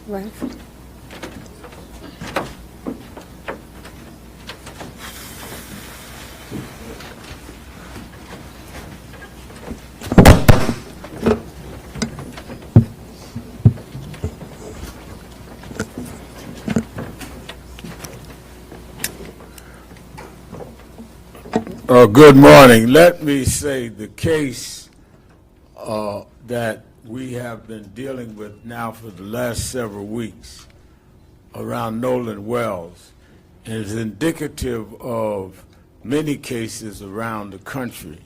Right. Good morning. Let me say the case that we have been dealing with now for the last several weeks around Nolan Wells is indicative of many cases around the country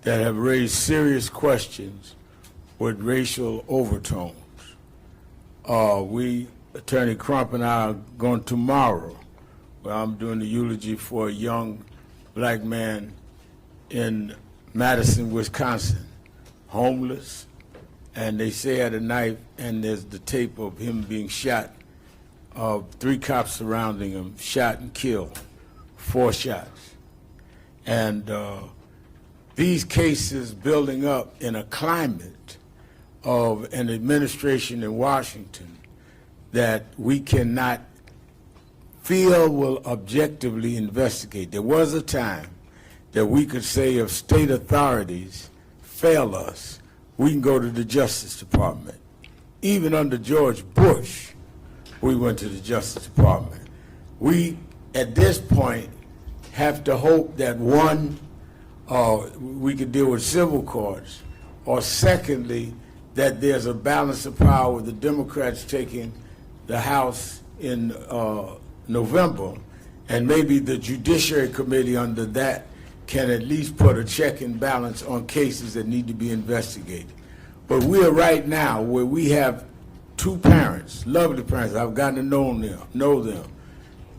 that have raised serious questions with racial overtones. Attorney Crump and I are going tomorrow, where I'm doing the eulogy for a young black man in Madison, Wisconsin, homeless, and they say had a knife, and there's the tape of him being shot, 3 cops surrounding him, shot and killed, 4 shots. And these cases building up in a climate of an administration in Washington that we cannot feel will objectively investigate. There was a time that we could say if state authorities fail us, we can go to the Justice Department. Even under George Bush, we went to the Justice Department. We, at this point, have to hope that one, we could deal with civil courts, or secondly, that there's a balance of power with the Democrats taking the House in November, and maybe the Judiciary Committee under that can at least put a check and balance on cases that need to be investigated. But we are right now where we have 2 parents, lovely parents, I've gotten to know them,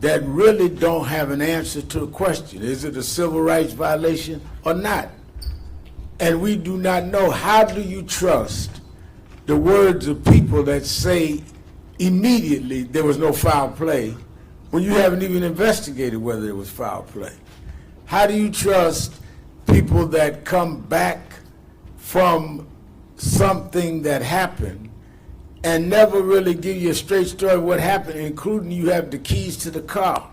that really don't have an answer to the question, is it a civil rights violation or not? And we do not know. How do you trust the words of people that say immediately there was no foul play when you haven't even investigated whether it was foul play? How do you trust people that come back from something that happened and never really give you a straight story of what happened, including you have the keys to the car?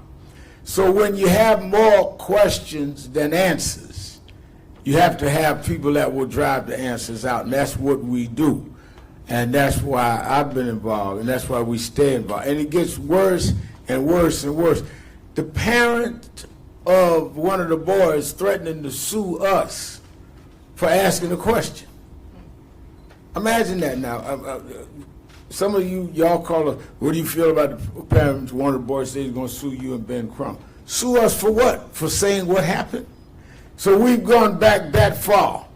So when you have more questions than answers, you have to have people that will drive the answers out, and that's what we do. And that's why I've been involved, and that's why we stay involved. And it gets worse and worse and worse. The parent of one of the boys threatening to sue us for asking a question. Imagine that now. Some of y'all call us, what do you feel about the parents? One of the boys says he's going to sue you and Ben Crump. Sue us for what? For saying what happened? So we've gone back that far.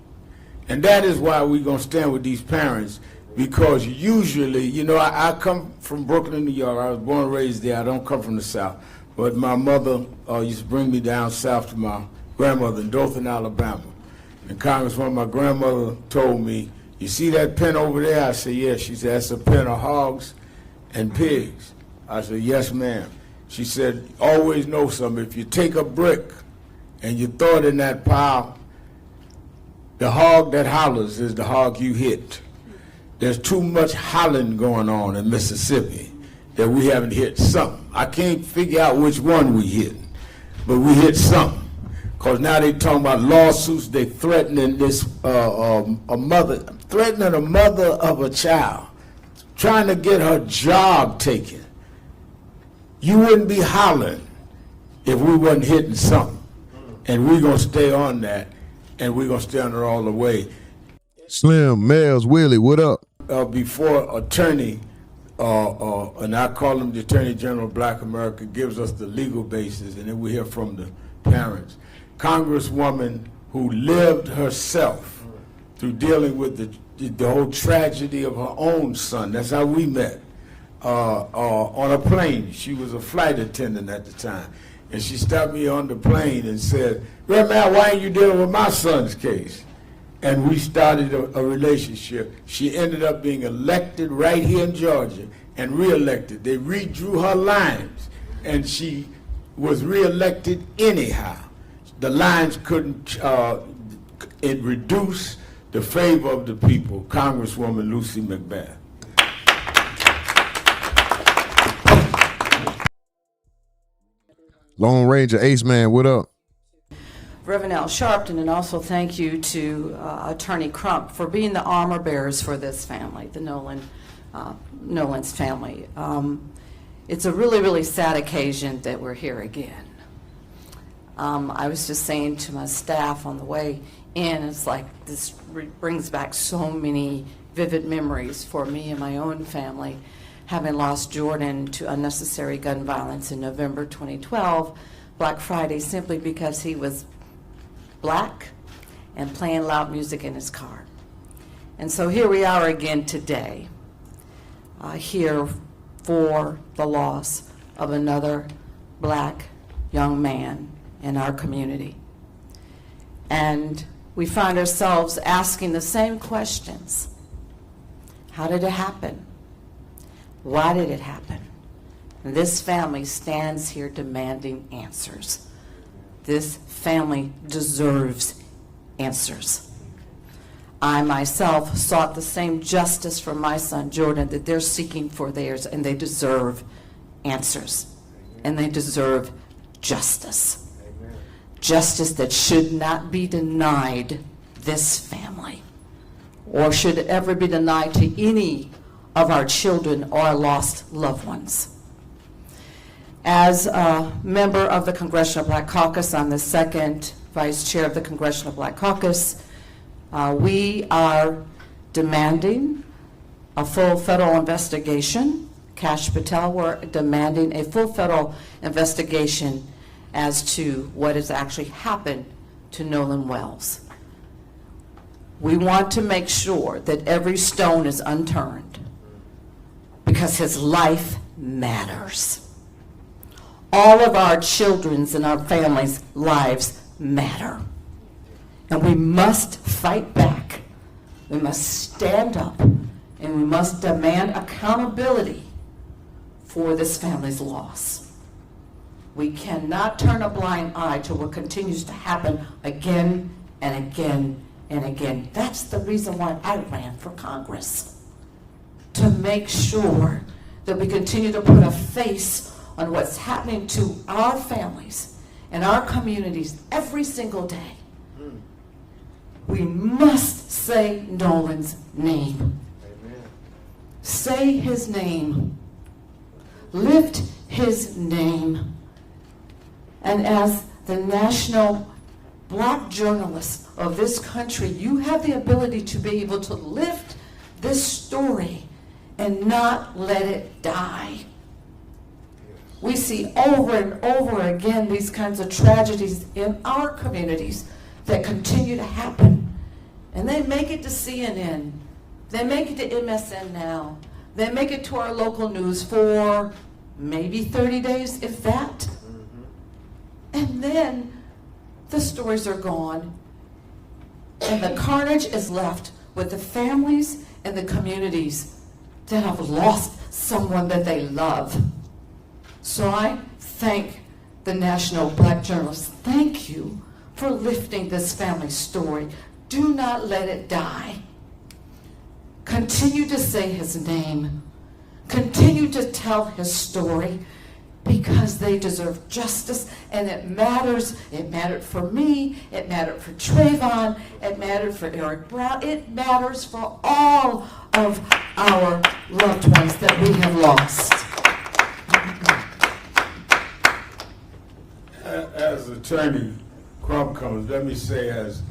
And that is why we're going to stand with these parents, because usually, you know, I come from Brooklyn, New York. I was born and raised there. I don't come from the South. But my mother used to bring me down south to my grandmother in Dothan, Alabama. And Congresswoman, my grandmother told me, you see that pen over there? I said, yes. She said, that's a pen of hogs and pigs. I said, yes, ma'am. She said, always know something. If you take a brick and you throw it in that pile, the hog that hollers is the hog you hit. There's too much hollering going on in Mississippi that we haven't hit something. I can't figure out which one we hit, but we hit something. Because now they talking about lawsuits, they threatening this, threatening a mother of a child, trying to get her job taken. You wouldn't be hollering if we wasn't hitting something. And we're going to stay on that, and we're going to stay on it all the way. Slim, Mels, Willie, what up? Before attorney, and I call him the Attorney General of Black America, gives us the legal basis, and then we hear from the parents. Congresswoman who lived herself through dealing with the whole tragedy of her own son. That's how we met. On a plane. She was a flight attendant at the time. And she stopped me on the plane and said, "Red man, why ain't you dealing with my son's case?" And we started a relationship. She ended up being elected right here in Georgia and reelected. They redrew her lines, and she was reelected anyhow. The lines couldn't reduce the favor of the people. Congresswoman Lucy McBath. Lone Ranger Ace Man, what up? Reverend Al Sharpton, and also thank you to Attorney Crump for being the armor bearers for this family, the Nolan's family. It's a really, really sad occasion that we're here again. I was just saying to my staff on the way in, it's like this brings back so many vivid memories for me and my own family, having lost Jordan to unnecessary gun violence in November 2012, Black Friday, simply because he was black and playing loud music in his car. And so here we are again today, here for the loss of another black young man in our community. And we find ourselves asking the same questions. How did it happen? Why did it happen? And this family stands here demanding answers. This family deserves answers. I myself sought the same justice for my son Jordan that they're seeking for theirs, and they deserve answers. And they deserve justice. Justice that should not be denied this family, or should ever be denied to any of our children or our lost loved ones. As a member of the Congressional Black Caucus, I'm the second vice chair of the Congressional Black Caucus. We are demanding a full federal investigation. Kash Patel, we're demanding a full federal investigation as to what has actually happened to Nolan Wells. We want to make sure that every stone is unturned, because his life matters. All of our children's and our families' lives matter. And we must fight back. We must stand up, and we must demand accountability for this family's loss. We cannot turn a blind eye to what continues to happen again and again and again. That's the reason why I ran for Congress, to make sure that we continue to put a face on what's happening to our families and our communities every single day. We must say Nolan's name. Amen. Say his name. Lift his name. And as the national black journalists of this country, you have the ability to be able to lift this story and not let it die. We see over and over again these kinds of tragedies in our communities that continue to happen. And they make it to CNN. They make it to MSN Now. They make it to our local news for maybe 30 days, if that. And then the stories are gone. And the carnage is left with the families and the communities that have lost someone that they love. So I thank the National Black Journalists. Thank you for lifting this family story. Do not let it die. Continue to say his name. Continue to tell his story, because they deserve justice, and it matters. It mattered for me. It mattered for Trayvon. It mattered for Eric Brown. It matters for all of our loved ones that we have lost. As Attorney Crump comes, let me say, as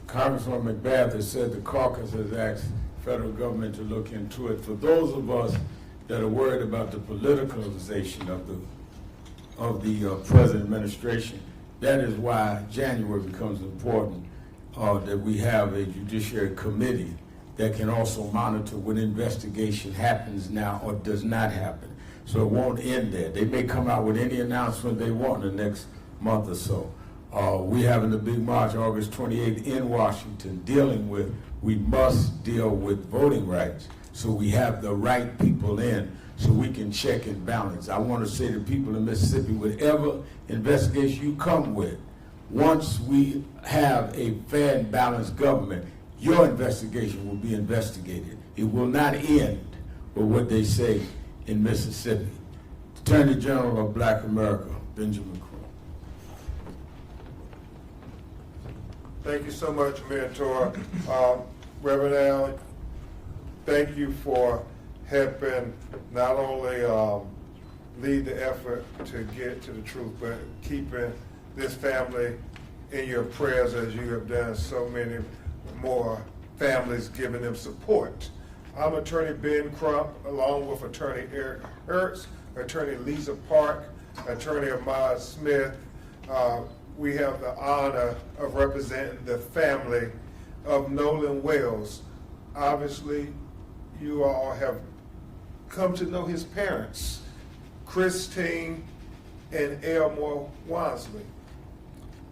Congressman McBath has said, the caucus has asked the federal government to look into it. For those of us that are worried about the politicalization of the present administration, that is why January becomes important, that we have a judiciary committee that can also monitor when investigation happens now or does not happen. So it won't end there. They may come out with any announcement they want in the next month or so. We're having a big march August 28th in Washington we must deal with voting rights, so we have the right people in, so we can check and balance. I want to say to people in Mississippi, whatever investigation you come with, once we have a fair and balanced government, your investigation will be investigated. It will not end with what they say in Mississippi. Attorney General of Black America, Benjamin Crump. Thank you so much, Mentor. Reverend Al, thank you for helping not only lead the effort to get to the truth, but keeping this family in your prayers as you have done so many more families, giving them support. I'm Attorney Ben Crump, along with Attorney Eric Hertz, Attorney Lisa Park, Attorney Ahmad Smith. We have the honor of representing the family of Nolan Wells. Obviously, you all have come to know his parents, Christine and Elmore Wansley.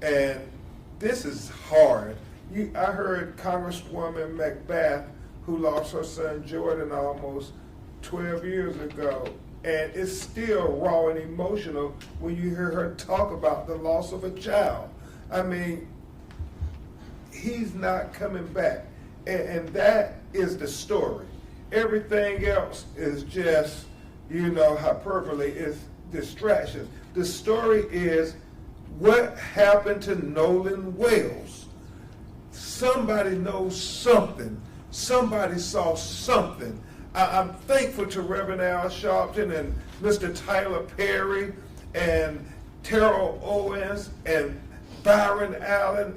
And this is hard. I heard Congresswoman Macbeth, who lost her son Jordan almost 12 years ago, and it's still raw and emotional when you hear her talk about the loss of a child. I mean, he's not coming back, and that is the story. Everything else is just, hyperbole, is distractions. The story is what happened to Nolan Wells. Somebody knows something. Somebody saw something. I'm thankful to Reverend Al Sharpton and Mr. Tyler Perry and Terrell Owens and Byron Allen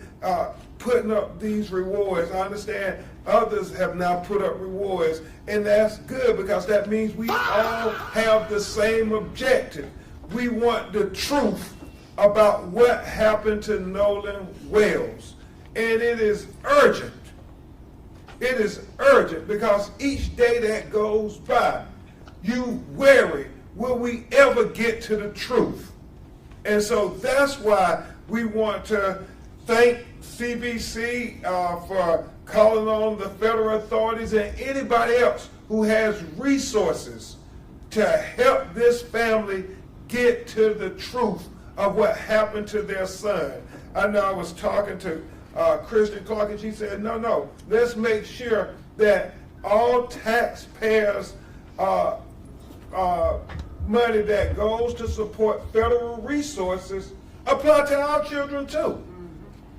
putting up these rewards. I understand others have now put up rewards, and that's good because that means we all have the same objective. We want the truth about what happened to Nolan Wells, and it is urgent. It is urgent because each day that goes by, you worry, will we ever get to the truth? And so that's why we want to thank CBC for calling on the federal authorities and anybody else who has resources to help this family get to the truth of what happened to their son. I know I was talking to Christian Clark, and she said, no, let's make sure that all taxpayers' money that goes to support federal resources apply to our children too.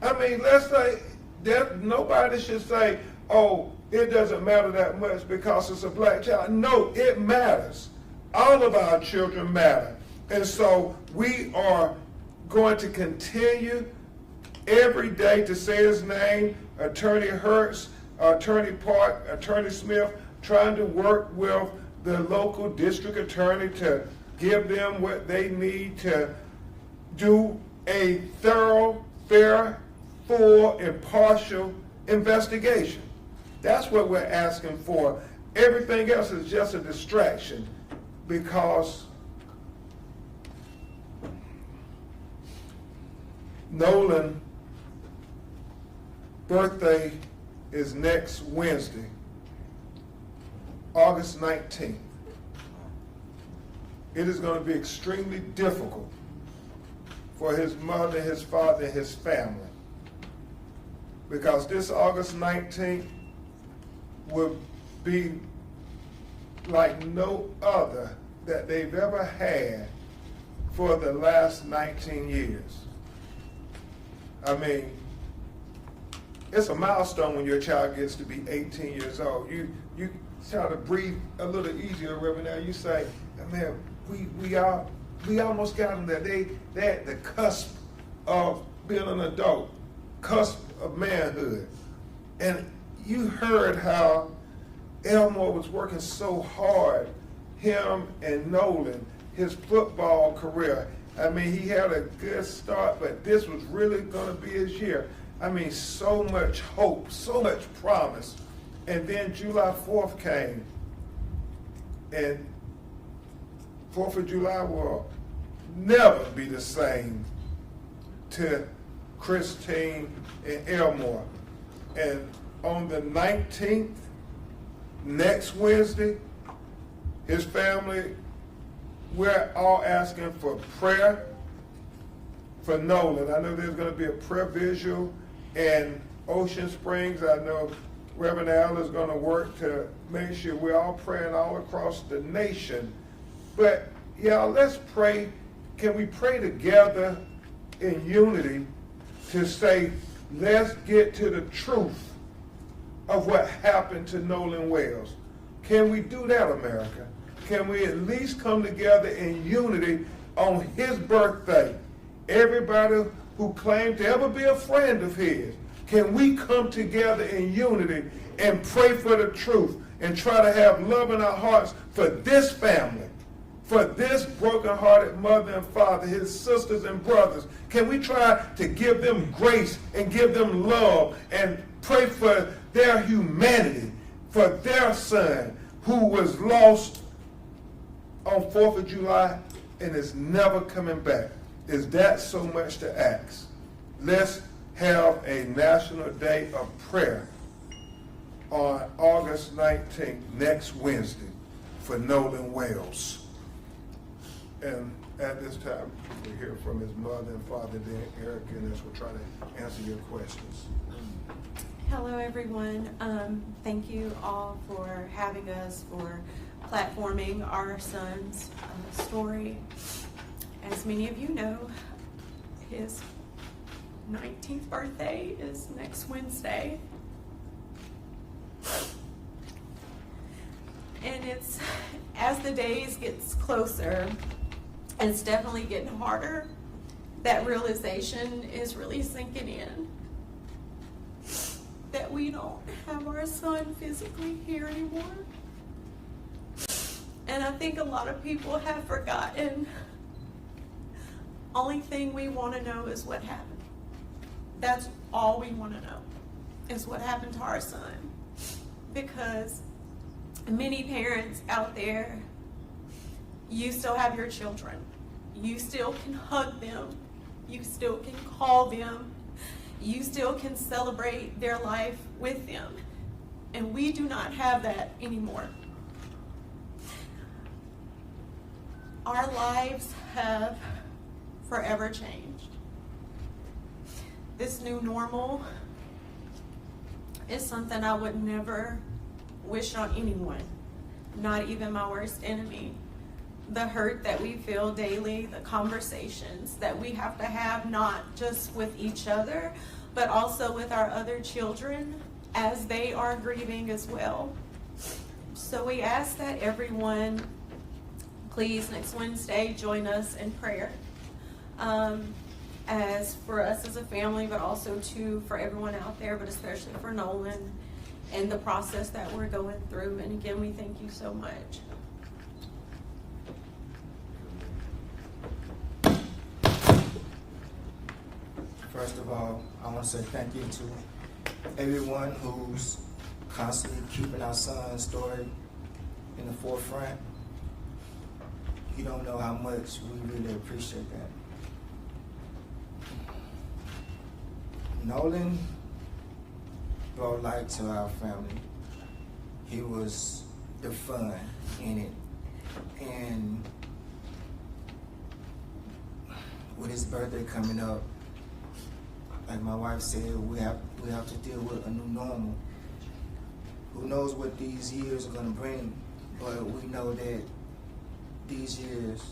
I mean, let's say that nobody should say, oh, it doesn't matter that much because it's a black child. No, it matters. All of our children matter. And so we are going to continue every day to say his name, Attorney Hertz, Attorney Park, Attorney Smith, trying to work with the local district attorney to give them what they need to do a thorough, fair, full, impartial investigation. That's what we're asking for. Everything else is just a distraction because Nolan birthday is next Wednesday, August 19th. It is going to be extremely difficult for his mother, his father, and his family because this August 19th will be like no other that they've ever had for the last 19 years. I mean, it's a milestone when your child gets to be 18 years old. You try to breathe a little easier, Reverend. Now you say, man, we almost got them there. They at the cusp of being an adult, cusp of manhood. And you heard how Elmore was working so hard, him and Nolan, his football career. I mean, he had a good start, but this was really going to be his year. I mean, so much hope, so much promise. And then July 4th came, and 4th of July will never be the same to Christine and Elmore. And on the 19th, next Wednesday, his family, we're all asking for prayer for Nolan. I know there's going to be a prayer visual in Ocean Springs. I know Reverend Al is going to work to make sure we're all praying all across the nation. But, y'all, let's pray can we pray together in unity to say, let's get to the truth of what happened to Nolan Wells? Can we do that, America? Can we at least come together in unity on his birthday? Everybody who claimed to ever be a friend of his, can we come together in unity and pray for the truth and try to have love in our hearts for this family, for this broken-hearted mother and father, his sisters and brothers? Can we try to give them grace and give them love and pray for their humanity, for their son who was lost on 4th of July and is never coming back? Is that so much to ask? Let's have a national day of prayer on August 19th, next Wednesday, for Nolan Wells. And at this time, we'll hear from his mother and father, then Eric, and us will try to answer your questions. Hello, everyone. Thank you all for having us, for platforming our son's story. As many of you know, his 19th birthday is next Wednesday. And it's, as the days gets closer, and it's definitely getting harder, that realization is really sinking in. That we don't have our son physically here anymore. And I think a lot of people have forgotten. Only thing we want to know is what happened. That's all we want to know, is what happened to our son. Because many parents out there, you still have your children. You still can hug them. You still can call them. You still can celebrate their life with them. And we do not have that anymore. Our lives have forever changed. This new normal is something I would never wish on anyone, not even my worst enemy. The hurt that we feel daily, the conversations that we have to have, not just with each other, but also with our other children as they are grieving as well. So we ask that everyone, please, next Wednesday, join us in prayer. As for us as a family, but also too for everyone out there, but especially for Nolan and the process that we're going through. And again, we thank you so much. First of all, I want to say thank you to everyone who's constantly keeping our son's story in the forefront. You don't know how much we really appreciate that. Nolan brought light to our family. He was the fun in it. And with his birthday coming up, like my wife said, we have to deal with a new normal. Who knows what these years are going to bring, but we know that these years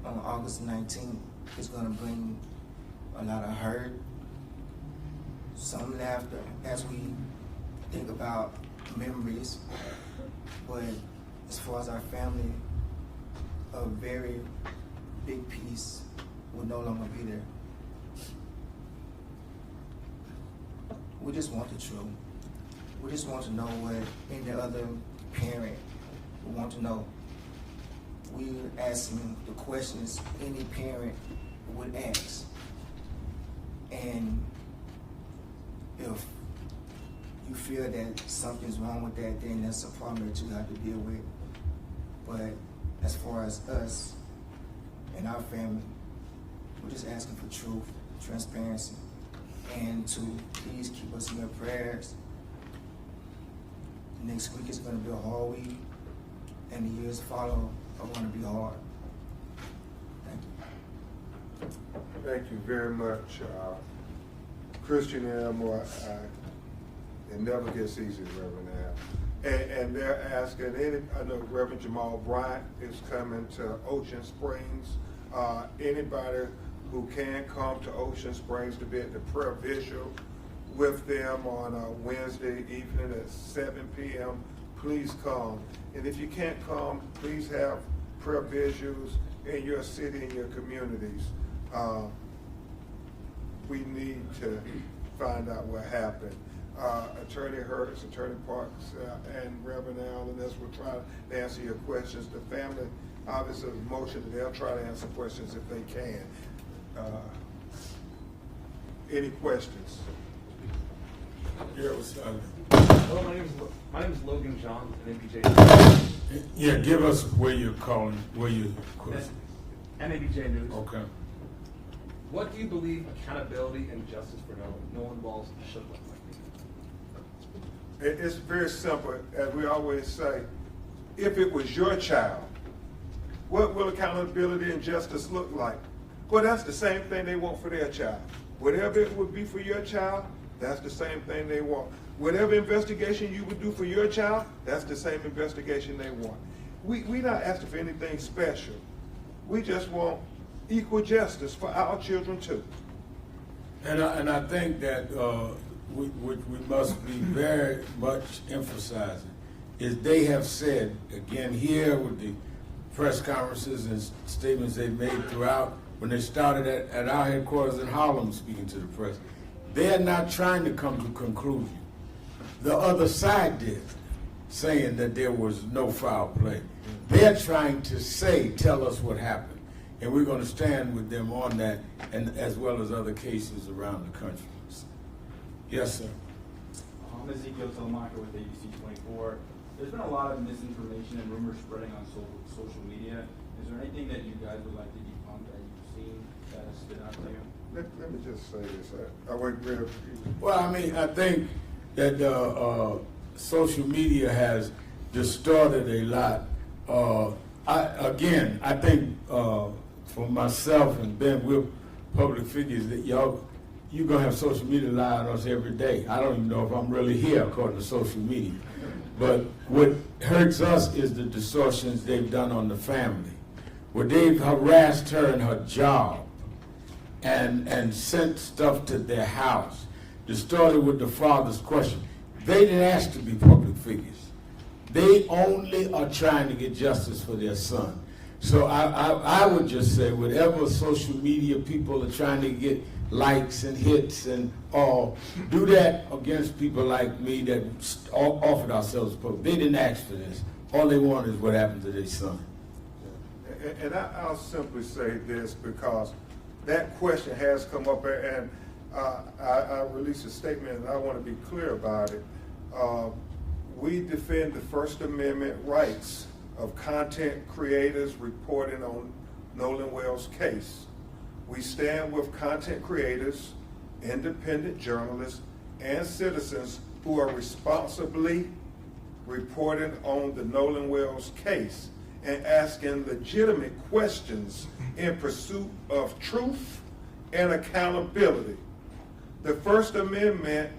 on August 19th is going to bring a lot of hurt, some laughter as we think about memories, but as far as our family, a very big piece will no longer be there. We just want the truth. We just want to know what any other parent would want to know. We're asking the questions any parent would ask. And if you feel that something's wrong with that, then that's a problem that you have to deal with. But as far as us and our family, we're just asking for truth, transparency, and to please keep us in your prayers. Next week is going to be a hard week, and the years follow are going to be hard. Thank you. Thank you very much, Christian and Elmore. It never gets easy, Reverend Al. And they're asking, I know Reverend Jamal Bryant is coming to Ocean Springs Anybody who can come to Ocean Springs to be at the prayer vigil with them on a Wednesday evening at 7 p.m., please come. And if you can't come, please have prayer vigils in your city and your communities. We need to find out what happened. Attorney Hurts, Attorney Parks, and Reverend Allen, as we're trying to answer your questions. The family obviously has motion that they'll try to answer questions if they can. Any questions? Yeah, what's up? Hello, my name is Logan John, an MPJ. Yeah, give us where you're calling, where you. MABJ News. Okay. What do you believe accountability and justice for Nolan Walls should look like? It's very simple. As we always say, if it was your child, what will accountability and justice look like? Well, that's the same thing they want for their child. Whatever it would be for your child, that's the same thing they want. Whatever investigation you would do for your child, that's the same investigation they want. We're not asking for anything special. We just want equal justice for our children too. And I think that we must be very much emphasizing is they have said, again here with the press conferences and statements they made throughout, when they started at our headquarters in Harlem speaking to the press, they're not trying to come to a conclusion. The other side did, saying that there was no foul play. They're trying to tell us what happened. And we're going to stand with them on that, and as well as other cases around the country. Yes, sir. I'm Ezekiel Telemacher with ABC 24. There's been a lot of misinformation and rumors spreading on social media. Is there anything that you guys would like to debunk that you've seen that has stood out to you? Let me just say this. I wait real. Well, I mean, I think that social media has distorted a lot. I think for myself and Ben, we're public figures that you're gonna have social media lie on us every day. I don't even know if I'm really here according to social media. But what hurts us is the distortions they've done on the family, where they've harassed her in her job and sent stuff to their house, distorted with the father's question. They didn't ask to be public figures. They only are trying to get justice for their son. So I would just say, whatever social media people are trying to get likes and hits and all, do that against people like me that offered ourselves public. They didn't ask for this. All they want is what happened to their son. And I'll simply say this because that question has come up, and I released a statement, and I want to be clear about it. We defend the First Amendment rights of content creators reporting on Nolan Wells' case. We stand with content creators, independent journalists, and citizens who are responsibly reporting on the Nolan Wells case and asking legitimate questions in pursuit of truth and accountability. The First Amendment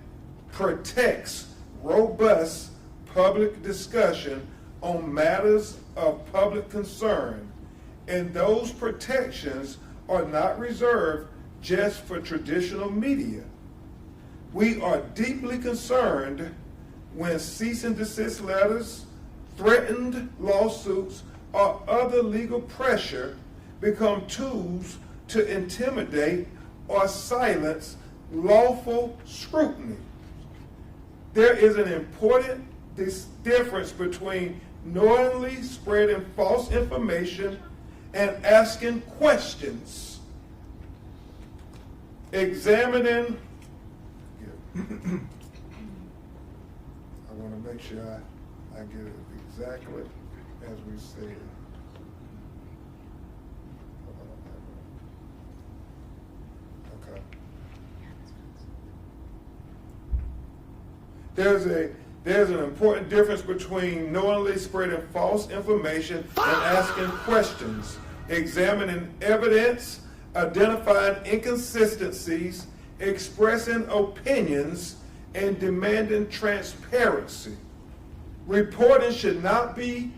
protects robust public discussion on matters of public concern, and those protections are not reserved just for traditional media. We are deeply concerned when cease and desist letters, threatened lawsuits, or other legal pressure become tools to intimidate or silence lawful scrutiny. There is an important difference between knowingly spreading false information and asking questions, examining. I want to make sure I get it exactly as we say it. Okay. There's an important difference between knowingly spreading false information and asking questions, examining evidence, identifying inconsistencies, expressing opinions, and demanding transparency. Reporting should not be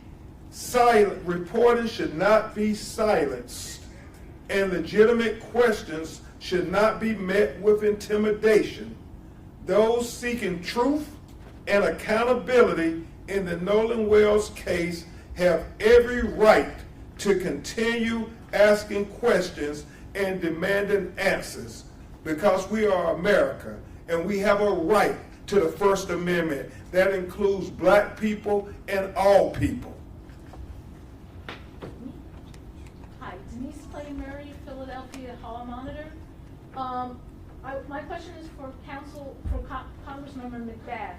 silent. Reporting should not be silenced and legitimate questions should not be met with intimidation. Those seeking truth and accountability in the Nolan Wells case have every right to continue asking questions and demanding answers, because we are America and we have a right to the First Amendment. That includes black people and all people. Hi, Denise Clay Murray, Philadelphia Hall Monitor. My question is for Congressmember McBath.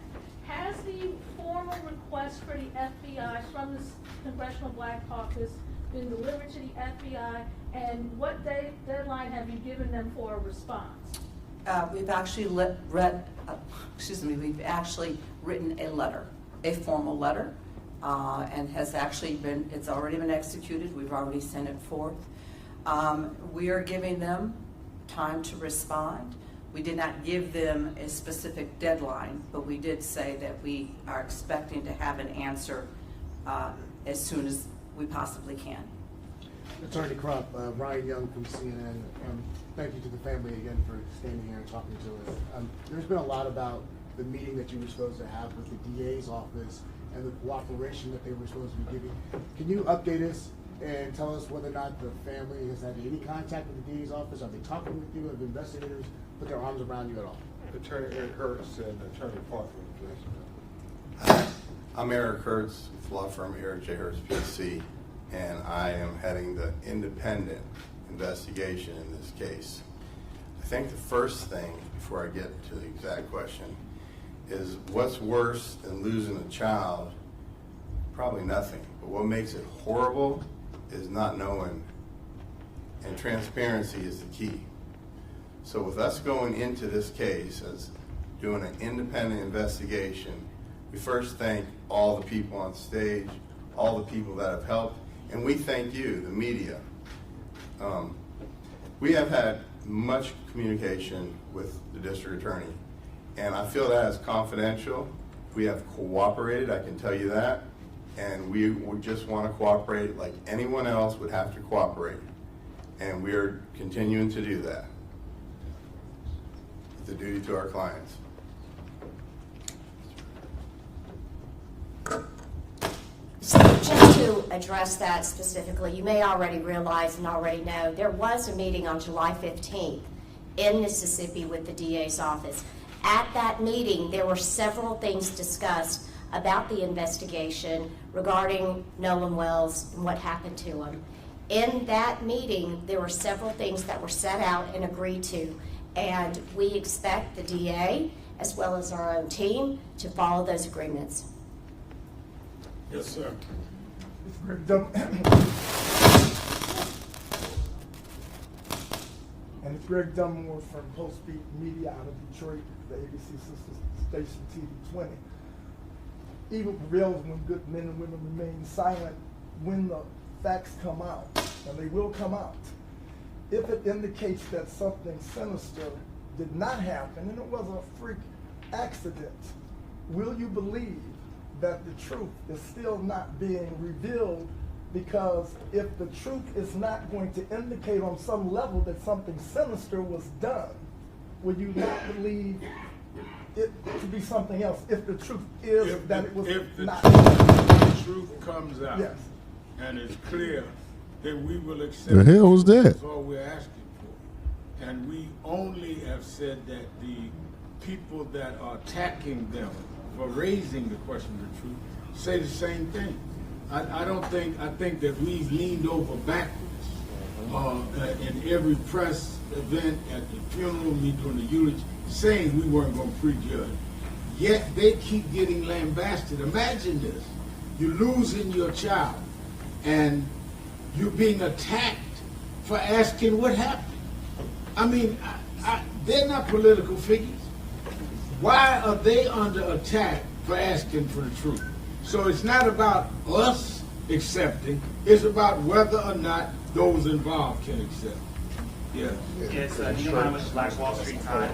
Has the formal request for the FBI from the Congressional Black Caucus been delivered to the FBI, and what deadline have you given them for a response? We've actually we've actually written a letter, a formal letter, and it's already been executed. We've already sent it forth. We are giving them time to respond. We did not give them a specific deadline, but we did say that we are expecting to have an answer as soon as we possibly can. Attorney Crump, Ryan Young from CNN. Thank you to the family again for standing here and talking to us. There's been a lot about the meeting that you were supposed to have with the DA's office and the cooperation that they were supposed to be giving. Can you update us and tell us whether or not the family has had any contact with the DA's office? Are they talking with you? Have investigators put their arms around you at all? Attorney Eric Hertz and Attorney Parker, please. I'm Eric Hertz with law firm Eric J. Hertz PC, and I am heading the independent investigation in this case. I think the first thing, before I get to the exact question, is what's worse than losing a child? Probably nothing. But what makes it horrible is not knowing, and transparency is the key. So with us going into this case as doing an independent investigation, we first thank all the people on stage, all the people that have helped, and we thank you, the media. We have had much communication with the district attorney, and I feel that is confidential. We have cooperated, I can tell you that, and we would just want to cooperate like anyone else would have to cooperate, and we are continuing to do that. It's a duty to our clients. So just to address that specifically, you may already realize and already know there was a meeting on July 15th in Mississippi with the DA's office. At that meeting, there were several things discussed about the investigation regarding Nolan Wells and what happened to him. In that meeting, there were several things that were set out and agreed to, and we expect the DA, as well as our own team, to follow those agreements. Yes, sir. It's Greg Dum- and it's Greg Dunmore from Post Beat Media out of Detroit, the ABC sister station TV 20. Evil prevails when good men and women remain silent when the facts come out, and they will come out. If it indicates that something sinister did not happen and it was a freak accident, will you believe that the truth is still not being revealed? Because if the truth is not going to indicate on some level that something sinister was done, will you not believe it to be something else if the truth is If that the- it was if the not? truth comes out, Yes. and it's clear, then we will accept. The hell was that? That's all we're asking for. And we only have said that the people that are attacking them for raising the question of the truth say the same thing. I think that we've leaned over backwards in every press event, at the funeral, me doing the eulogy, saying we weren't going to prejudge. Yet they keep getting lambasted. Imagine this. You're losing your child, and you're being attacked for asking what happened. I mean, they're not political figures. Why are they under attack for asking for the truth? So it's not about us accepting, it's about whether or not those involved can accept. Yeah. Yes, you know how much Black Wall Street time.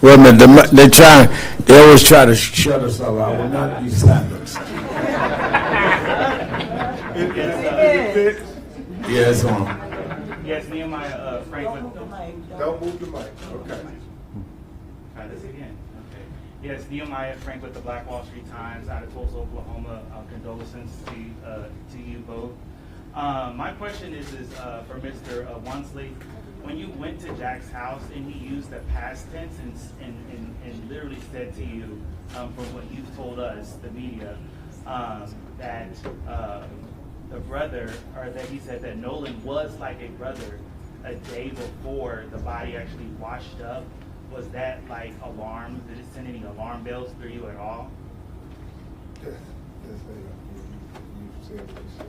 Wait a minute, they always try to shut us up. I will not be silenced. Yeah, it's on. Yes, Nehemiah Franklin. Don't move the mic, okay. Try this again. Okay. Yes, Nehemiah Frank with the Black Wall Street Times out of Tulsa, Oklahoma. Condolences to you both. My question is for Mr. Wansley. When you went to Jack's house and he used the past tense and literally said to you, from what you've told us, the media, that the brother, or that he said that Nolan was like a brother a day before the body actually washed up, was that like alarm? Did it send any alarm bells through you at all? Yes, you said what you said.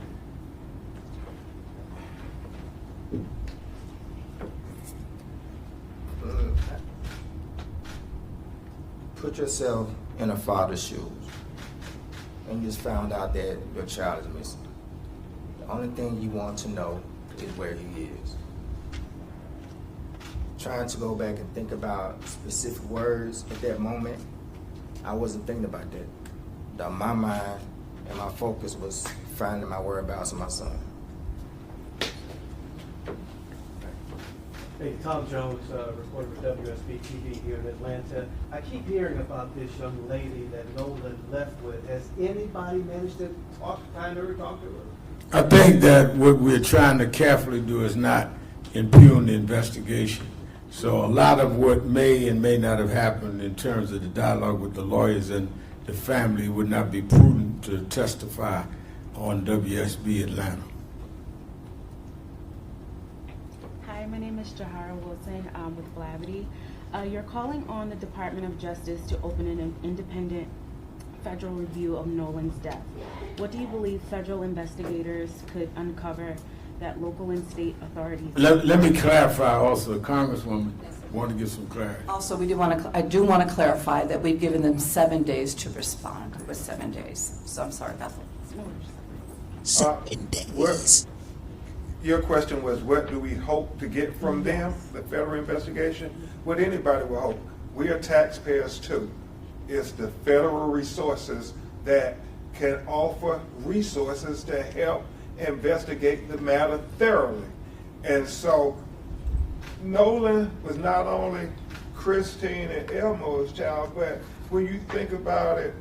Put yourself in a father's shoes and you just found out that your child is missing. The only thing you want to know is where he is. Trying to go back and think about specific words at that moment, I wasn't thinking about that. My mind and my focus was finding my whereabouts of my son. Hey, Tom Jones, reporter with WSB TV here in Atlanta. I keep hearing about this young lady that Nolan left with. Has anybody managed to find her or talk to her? I think that what we're trying to carefully do is not impugn the investigation. So a lot of what may and may not have happened in terms of the dialogue with the lawyers and the family would not be prudent to testify on WSB Atlanta. Hi, my name is Jahara Wilson with Blavity. You're calling on the Department of Justice to open an independent federal review of Nolan's death. What do you believe federal investigators could uncover that local and state authorities... Let me clarify also, Congresswoman, want to give some clarity. Also, I do want to clarify that we've given them 7 days to respond. It was 7 days. So I'm sorry about that. 7 days. Your question was, what do we hope to get from them, the federal investigation? What anybody will hope. We are taxpayers too. It's the federal resources that can offer resources to help investigate the matter thoroughly. And so Nolan was not only Christine and Elmo's child, but when you think about it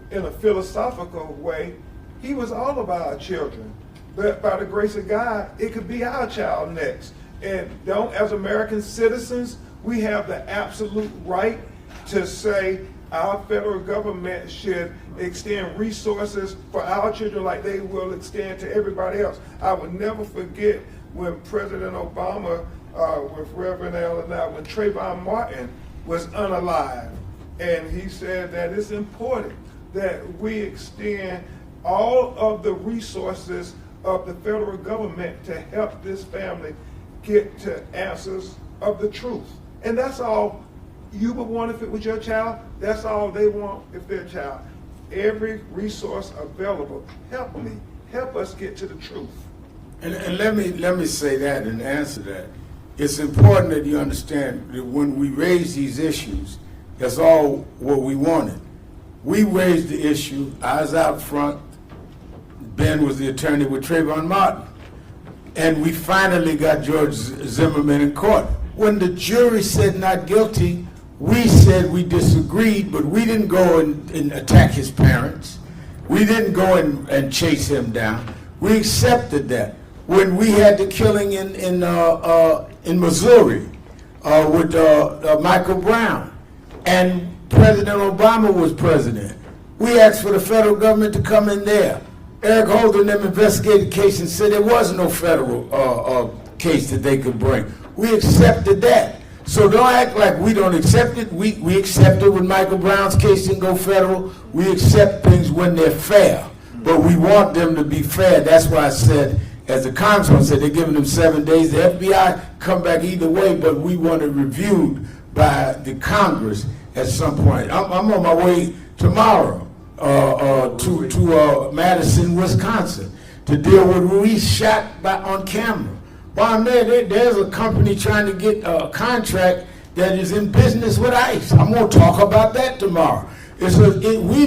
in a philosophical way, he was all of our children. But by the grace of God, it could be our child next. And as American citizens, we have the absolute right to say our federal government should extend resources for our children like they will extend to everybody else. I will never forget when President Obama, with Reverend Al and I, when Trayvon Martin was unalive, and he said that it's important that we extend all of the resources of the federal government to help this family get to answers of the truth. And that's all you would want if it was your child. That's all they want if their child. Every resource available, help us get to the truth. And let me say that and answer that. It's important that you understand that when we raise these issues, that's all what we wanted. We raised the issue, I was out front, Ben was the attorney with Trayvon Martin, and we finally got George Zimmerman in court. When the jury said not guilty, we said we disagreed, but we didn't go and attack his parents. We didn't go and chase him down. We accepted that. When we had the killing in Missouri with Michael Brown, and President Obama was president, we asked for the federal government to come in there. Eric Holder and them investigated the case and said there was no federal case that they could bring. We accepted that. So don't act like we don't accept it. We accept it when Michael Brown's case didn't go federal. We accept things when they're fair. But we want them to be fair. That's why I said, as the Congressman said, they're giving them 7 days. The FBI come back either way, but we want it reviewed by the Congress at some point. I'm on my way tomorrow to Madison, Wisconsin, to deal with Ruiz shot on camera. While I'm there's a company trying to get a contract that is in business with ICE. I'm going to talk about that tomorrow. We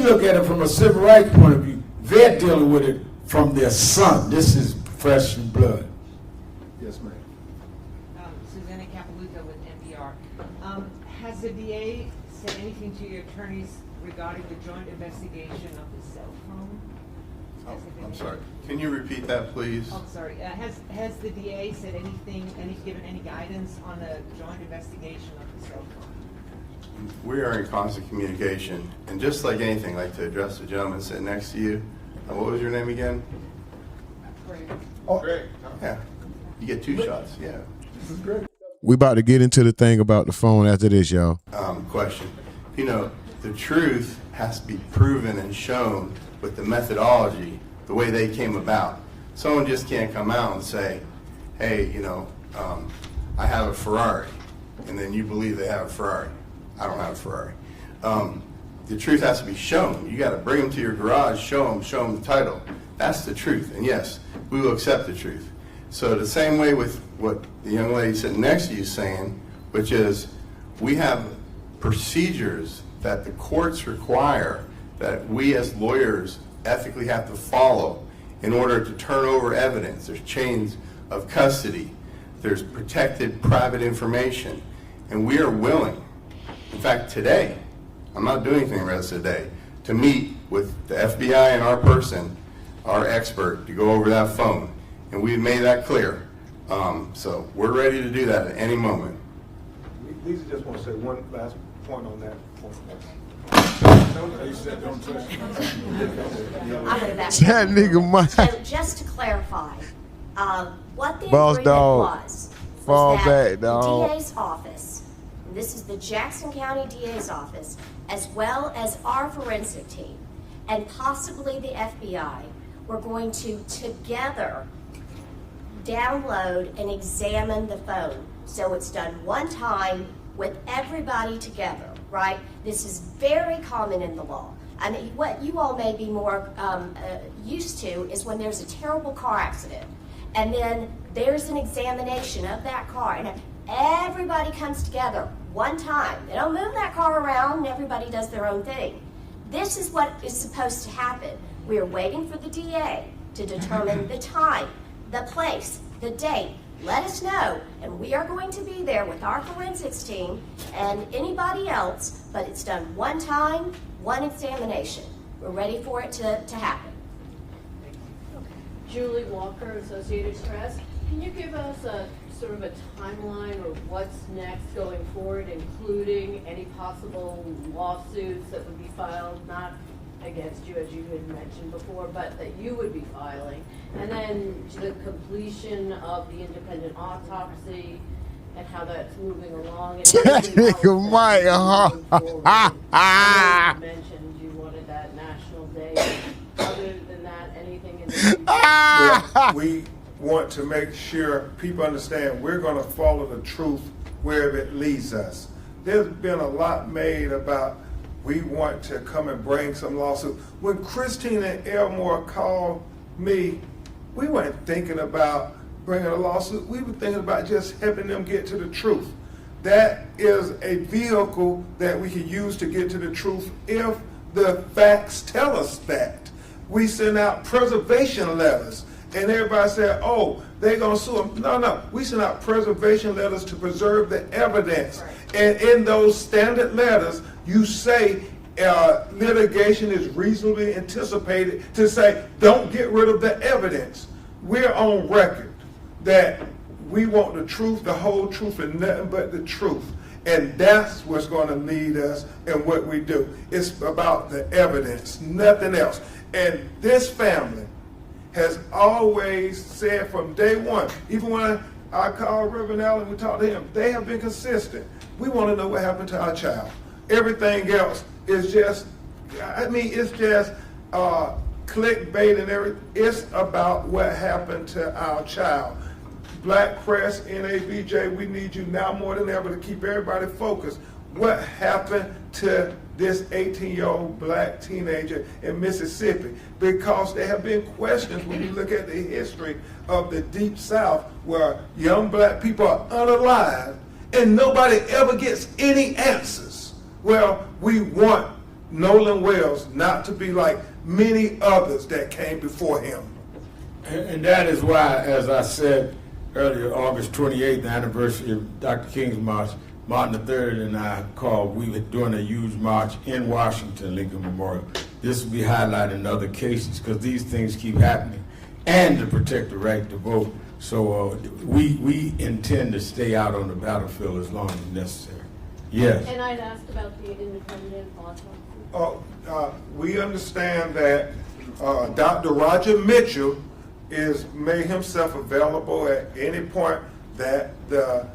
look at it from a civil rights point of view. They're dealing with it from their son. This is fresh in blood. Yes, ma'am. Susanna Capiluto with NPR. Has the DA said anything to your attorneys regarding the joint investigation of the cell phone? I'm sorry. Can you repeat that, please? Oh, sorry. Has the DA said anything, given any guidance on the joint investigation of the cell phone? We are in constant communication, and just like anything, like to address the gentleman sitting next to you. What was your name again? Greg. Oh, Greg. Yeah. You get 2 shots. Yeah. This is great. We about to get into the thing about the phone after this, y'all. Question. You know, the truth has to be proven and shown with the methodology, the way they came about. Someone just can't come out and say, hey, I have a Ferrari, and then you believe they have a Ferrari. I don't have a Ferrari. The truth has to be shown. You got to bring them to your garage, show them the title. That's the truth. And yes, we will accept the truth. So the same way with what the young lady sitting next to you is saying, which is we have procedures that the courts require that we as lawyers ethically have to follow in order to turn over evidence. There's chains of custody. There's protected private information. And we are willing, in fact today, I'm not doing anything the rest of the day, to meet with the FBI and our person, our expert, to go over that phone. And we've made that clear. So we're ready to do that at any moment. Lisa just want to say one last point on that point. I'm gonna back That nigga might. So just to clarify, what the Boss agreement dog. was Fall that back, the dog. DA's office, and this is the Jackson County DA's office, as well as our forensic team, and possibly the FBI, were going to together download and examine the phone. So it's done one time with everybody together, right? This is very common in the law. I mean, what you all may be more used to is when there's a terrible car accident, and then there's an examination of that car, and everybody comes together one time. They don't move that car around, and everybody does their own thing. This is what is supposed to happen. We are waiting for the DA to determine the time, the place, the date. Let us know, and we are going to be there with our forensics team and anybody else, but it's done one time, one examination. We're ready for it to happen. Julie Walker, Associated Press. Can you give us a sort of a timeline or what's next going forward, including any possible lawsuits that would be filed, not against you, as you had mentioned before, but that you would be filing, and then the completion of the independent autopsy and how that's moving along. And Nigga Mike, you mentioned you wanted that national day. Other than that, anything in the future? Well, we want to make sure people understand we're going to follow the truth wherever it leads us. There's been a lot made about we want to come and bring some lawsuit. When Christina and Elmore called me, we weren't thinking about bringing a lawsuit. We were thinking about just helping them get to the truth. That is a vehicle that we can use to get to the truth if the facts tell us that. We send out preservation letters, and everybody said, oh, they're going to sue them. No, we send out preservation letters to preserve the evidence. Right. And in those standard letters, you say litigation is reasonably anticipated to say, don't get rid of the evidence. We're on record that we want the truth, the whole truth, and nothing but the truth. And that's what's going to lead us in what we do. It's about the evidence, nothing else. And this family has always said from day one, even when I called Reverend Allen and we talked to him, they have been consistent. We want to know what happened to our child. Everything else is just, it's just clickbait and everything. It's about what happened to our child. Black press, NABJ, we need you now more than ever to keep everybody focused. What happened to this 18-year-old black teenager in Mississippi? Because there have been questions when you look at the history of the Deep South where young black people are unalive and nobody ever gets any answers. Well, we want Nolan Wells not to be like many others that came before him. And that is why, as I said earlier, August 28th, the anniversary of Dr. King's March, Martin III and I called, we were doing a huge march in Washington, Lincoln Memorial. This will be highlighted in other cases because these things keep happening, and to protect the right to vote. So we intend to stay out on the battlefield as long as necessary. Yes. And I'd asked about the independent autopsy. We understand that Dr. Roger Mitchell is made himself available at any point that the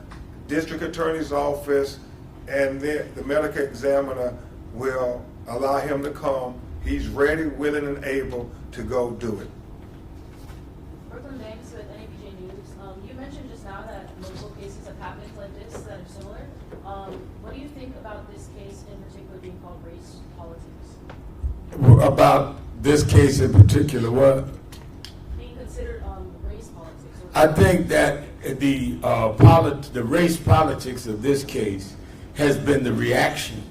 district attorney's office and the medical examiner will allow him to come. He's ready, willing, and able to go do it. Brooklyn Banks with NABJ News. You mentioned just now that multiple cases have happened like this that are similar. What do you think about this case in particular being called race politics? About this case in particular, what? Being considered race politics. I think that the race politics of this case has been the reaction.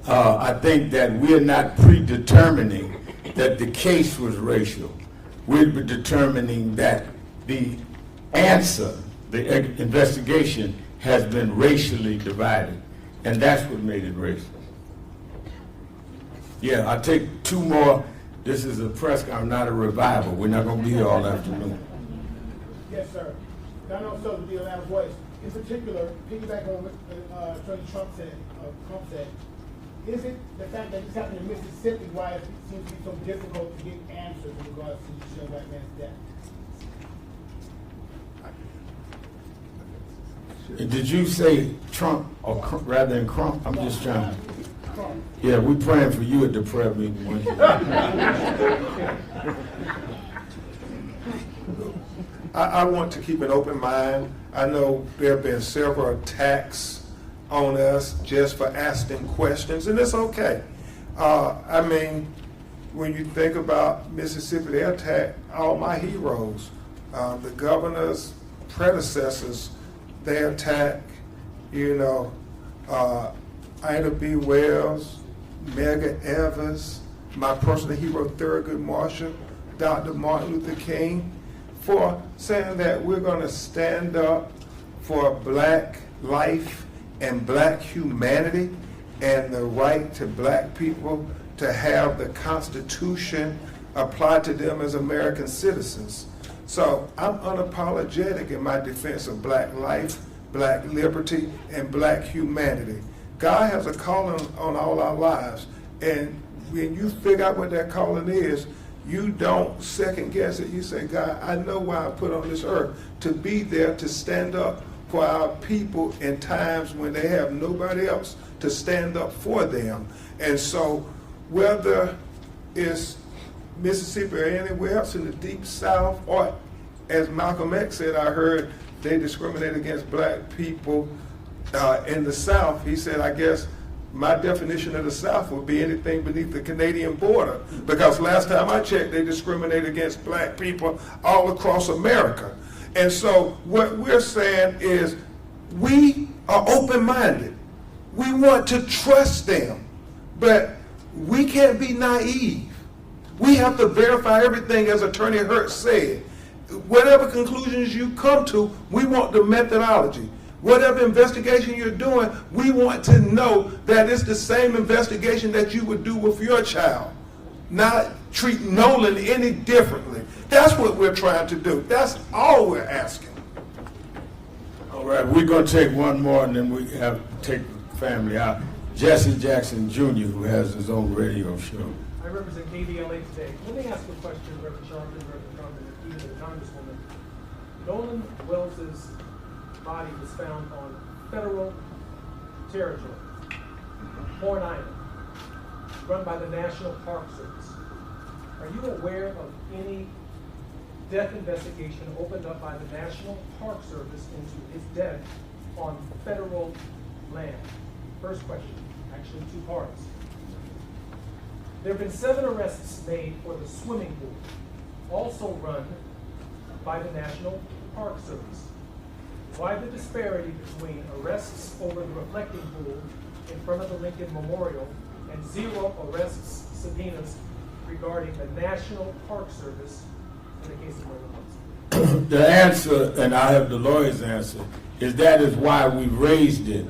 I think that we're not predetermining that the case was racial. We're determining that the answer, the investigation, has been racially divided, and that's what made it racist. Yeah, I'll take two more. This is a press conference, not a revival. We're not going to be here all afternoon. Yes, sir. I know so to be a loud voice. In particular, piggyback on what Attorney Trump said, is it the fact that this happened in Mississippi why it seems to be so difficult to get answers in regards to this young black man's death? Did you say Trump or rather than Crump? I'm just trying to. Yeah, we're praying for you at the prayer meeting one day. I want to keep an open mind. I know there have been several attacks on us just for asking questions, and it's okay. I mean, when you think about Mississippi, they attacked all my heroes. The governor's predecessors, they attack, Ida B. Wells, Medgar Evers, my personal hero, Thurgood Marshall, Dr. Martin Luther King, for saying that we're going to stand up for black life and black humanity and the right to black people to have the Constitution applied to them as American citizens. So I'm unapologetic in my defense of black life, black liberty, and black humanity. God has a calling on all our lives, and when you figure out what that calling is, you don't second guess it. You say, God, I know why I put on this earth, to be there to stand up for our people in times when they have nobody else to stand up for them. And so whether it's Mississippi or anywhere else in the deep South, or as Malcolm X said, I heard they discriminate against black people in the South. He said, I guess my definition of the South would be anything beneath the Canadian border, because last time I checked, they discriminate against black people all across America. And so what we're saying is we are open-minded. We want to trust them, but we can't be naive. We have to verify everything, as Attorney Hurt said. Whatever conclusions you come to, we want the methodology. Whatever investigation you're doing, we want to know that it's the same investigation that you would do with your child. Not treat Nolan any differently. That's what we're trying to do. That's all we're asking. All right, we're going to take one more, and then we have to take the family out. Jesse Jackson Jr., who has his own radio show. I represent KBLA today. Let me ask a question, Reverend Sharpton, Reverend Trump, and even the Congresswoman. Nolan Wells's body was found on federal territory, Horn Island, run by the National Park Service. Are you aware of any death investigation opened up by the National Park Service into his death on federal land? First question, actually two parts. There have been 7 arrests made for the swimming pool, also run by the National Park Service. Why the disparity between arrests over the reflecting pool in front of the Lincoln Memorial and 0 arrests, subpoenas regarding the National Park Service in the case of Nolan? the answer, and I have the lawyer's answer, is that is why we raised it,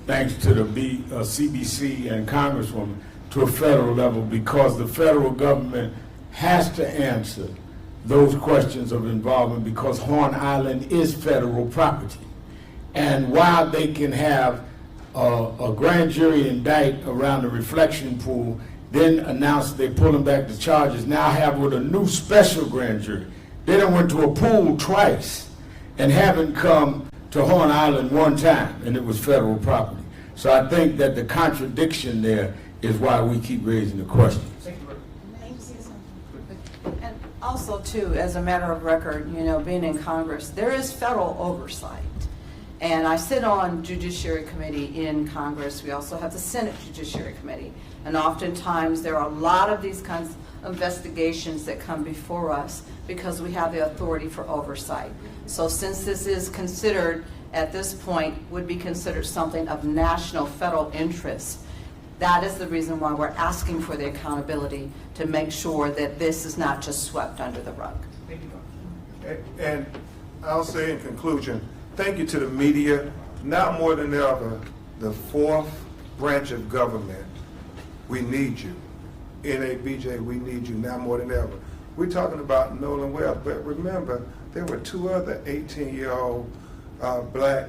thanks to the CBC and Congresswoman, to a federal level, because the federal government has to answer those questions of involvement, because Horn Island is federal property. And while they can have a grand jury indict around the reflection pool, then announce they're pulling back the charges, now have with a new special grand jury. They done went to a pool twice and haven't come to Horn Island one time, and it was federal property. So I think that the contradiction there is why we keep raising the questions. And also, too, as a matter of record, you know, being in Congress, there is federal oversight. And I sit on Judiciary Committee in Congress. We also have the Senate Judiciary Committee. And oftentimes there are a lot of these kinds of investigations that come before us because we have the authority for oversight. So since this is considered, at this point, would be considered something of national federal interest, that is the reason why we're asking for the accountability to make sure that this is not just swept under the rug. And I'll say in conclusion, thank you to the media. Now more than ever, the fourth branch of government, we need you. NABJ, we need you now more than ever. We're talking about Nolan Wells, but remember, there were two other 18-year-old black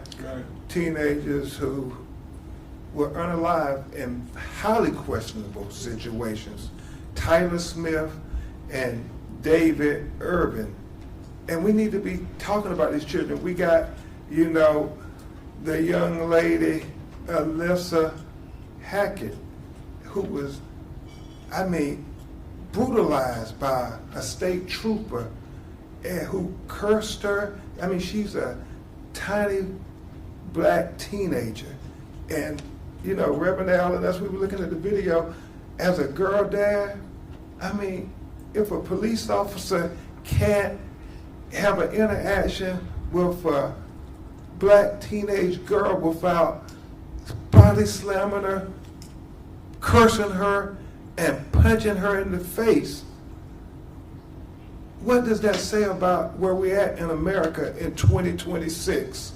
teenagers who were unalive in highly questionable situations. Tyler Smith and David Irvin. And we need to be talking about these children. We got, you know, the young lady, Alyssa Hackett, who was, I mean, brutalized by a state trooper and who cursed her. I mean, she's a tiny black teenager. And, you know, Reverend Allen, as we were looking at the video, as a girl dad, I mean, if a police officer can't have an interaction with a black teenage girl without body slamming her, cursing her, and punching her in the face, what does that say about where we're at in America in 2026?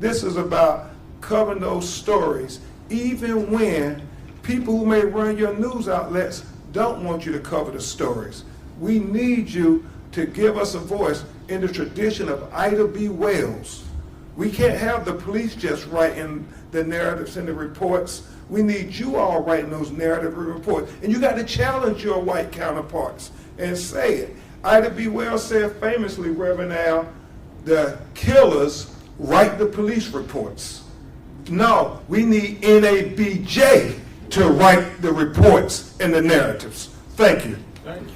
This is about covering those stories, even when people who may run your news outlets don't want you to cover the stories. We need you to give us a voice in the tradition of Ida B. Wells. We can't have the police just writing the narratives and the reports. We need you all writing those narrative reports. And you got to challenge your white counterparts and say it. Ida B. Wells said famously, Reverend Al, the killers write the police reports. No, we need NABJ to write the reports and the narratives. Thank you. Thank you.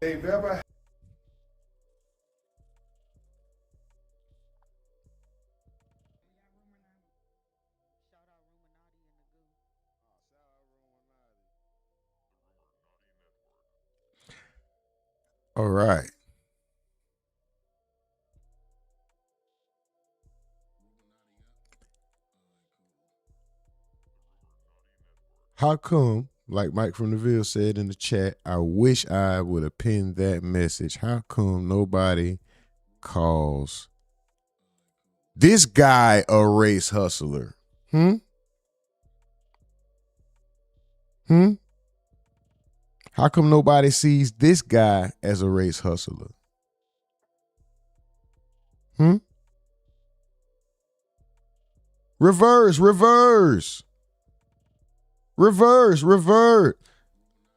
They've ever All right. How come, like Mike from the Ville said in the chat, I wish I would have pinned that message. How come nobody calls this guy a race hustler? How come nobody sees this guy as a race hustler? Reverse.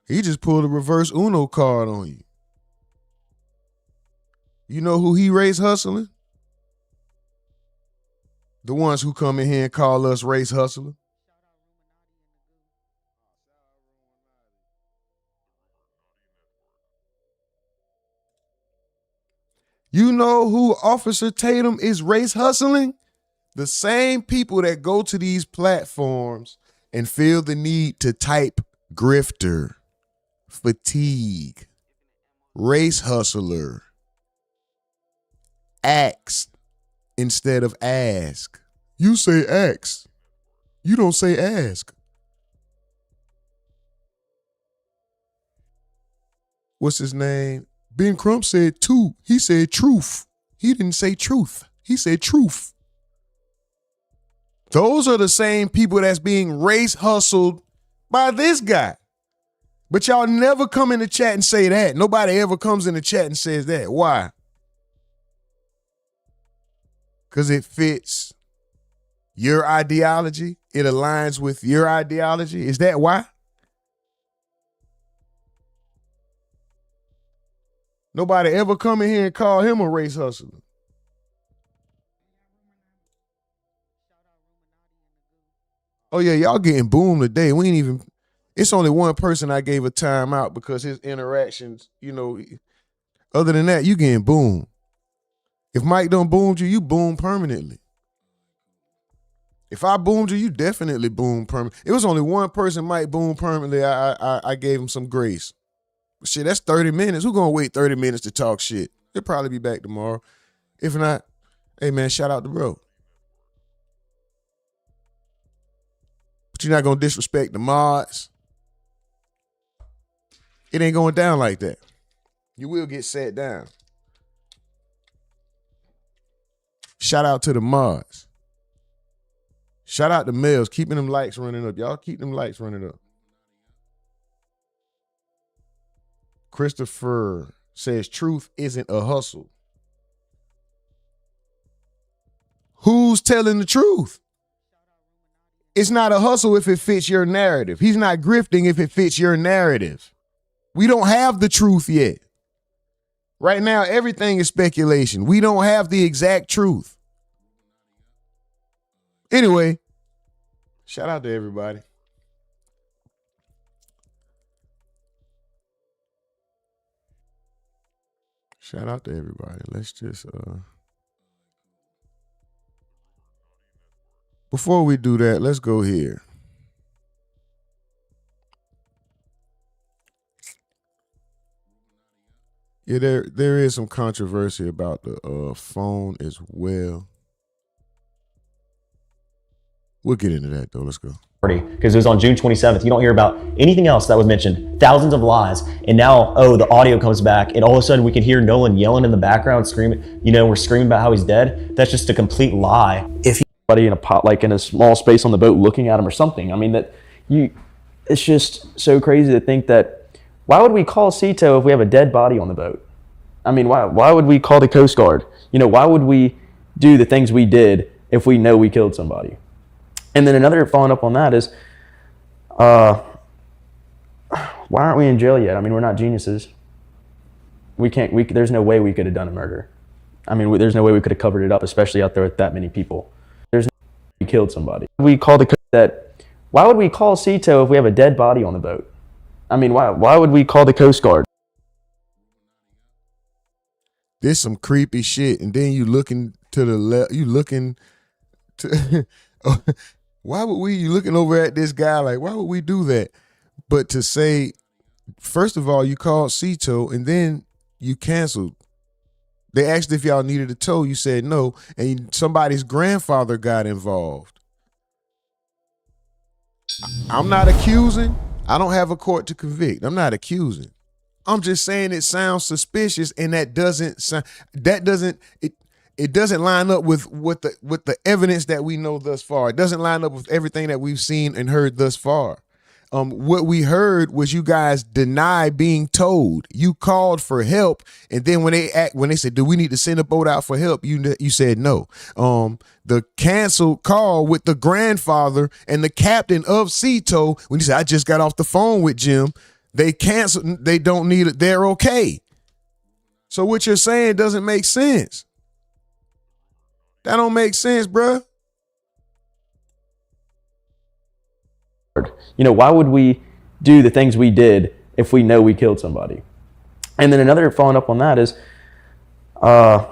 He just pulled a reverse Uno card on you. You know who he race hustling? The ones who come in here and call us race hustler. You know who Officer Tatum is race hustling? The same people that go to these platforms and feel the need to type grifter, fatigue, race hustler, ask instead of ask. You say ask. You don't say ask. What's his name? Ben Crump said two. He said truth. He didn't say truth. He said truth. Those are the same people that's being race hustled by this guy. But y'all never come in the chat and say that. Nobody ever comes in the chat and says that. Why? Because it fits your ideology. It aligns with your ideology. Is that why? Nobody ever come in here and call him a race hustler. Oh yeah, y'all getting boomed today. We ain't even, it's only one person I gave a timeout because his interactions, you know, other than that, you getting boomed. If Mike done boomed you, you boom permanently. If I boomed you, you definitely boom permanently. It was only one person Mike boom permanently. I gave him some grace. Shit, that's 30 minutes. Who gonna wait 30 minutes to talk shit? He'll probably be back tomorrow. If not, hey man, shout out to bro. But you're not gonna disrespect the mods. It ain't going down like that. You will get sat down. Shout out to the mods. Shout out to males, keeping them likes running up. Y'all keep them likes running up. Christopher says truth isn't a hustle. Who's telling the truth? It's not a hustle if it fits your narrative. He's not grifting if it fits your narrative. We don't have the truth yet. Right now, everything is speculation. We don't have the exact truth. Anyway, shout out to everybody. Shout out to everybody. Let's just, before we do that, let's go here. Yeah, there is some controversy about the phone as well. We'll get into that though. Let's go. Because it was on June 27th. You don't hear about anything else that was mentioned. Thousands of lies. And now, oh, the audio comes back. And all of a sudden we can hear Nolan yelling in the background, screaming, you know, we're screaming about how he's dead. That's just a complete lie. If somebody in a pot, like in a small space on the boat looking at him or something, I mean, it's just so crazy to think that, why would we call Cito if we have a dead body on the boat? I mean, why would we call the Coast Guard? You know, why would we do the things we did if we know we killed somebody? And then another following up on that is, why aren't we in jail yet? I mean, we're not geniuses. There's no way we could have done a murder. I mean, there's no way we could have covered it up, especially out there with that many people. There's no way we killed somebody. Why would we call Cito if we have a dead body on the boat? I mean, why would we call the Coast Guard? There's some creepy shit, and then you looking to the left, you looking to why would you looking over at this guy like, why would we do that? But to say, first of all, you called Cito and then you canceled. They asked if y'all needed a tow, you said no, and somebody's grandfather got involved. I'm not accusing. I don't have a court to convict. I'm not accusing. I'm just saying it sounds suspicious, and it doesn't line up with the evidence that we know thus far. It doesn't line up with everything that we've seen and heard thus far. What we heard was you guys deny being told. You called for help, and then when they said, "Do we need to send a boat out for help?" You said no. The canceled call with the grandfather and the captain of Cito, when you said, "I just got off the phone with Jim," they canceled. They don't need it. They're okay. So what you're saying doesn't make sense. That don't make sense, bruh. You know, why would we do the things we did if we know we killed somebody? And then another following up on that is, Why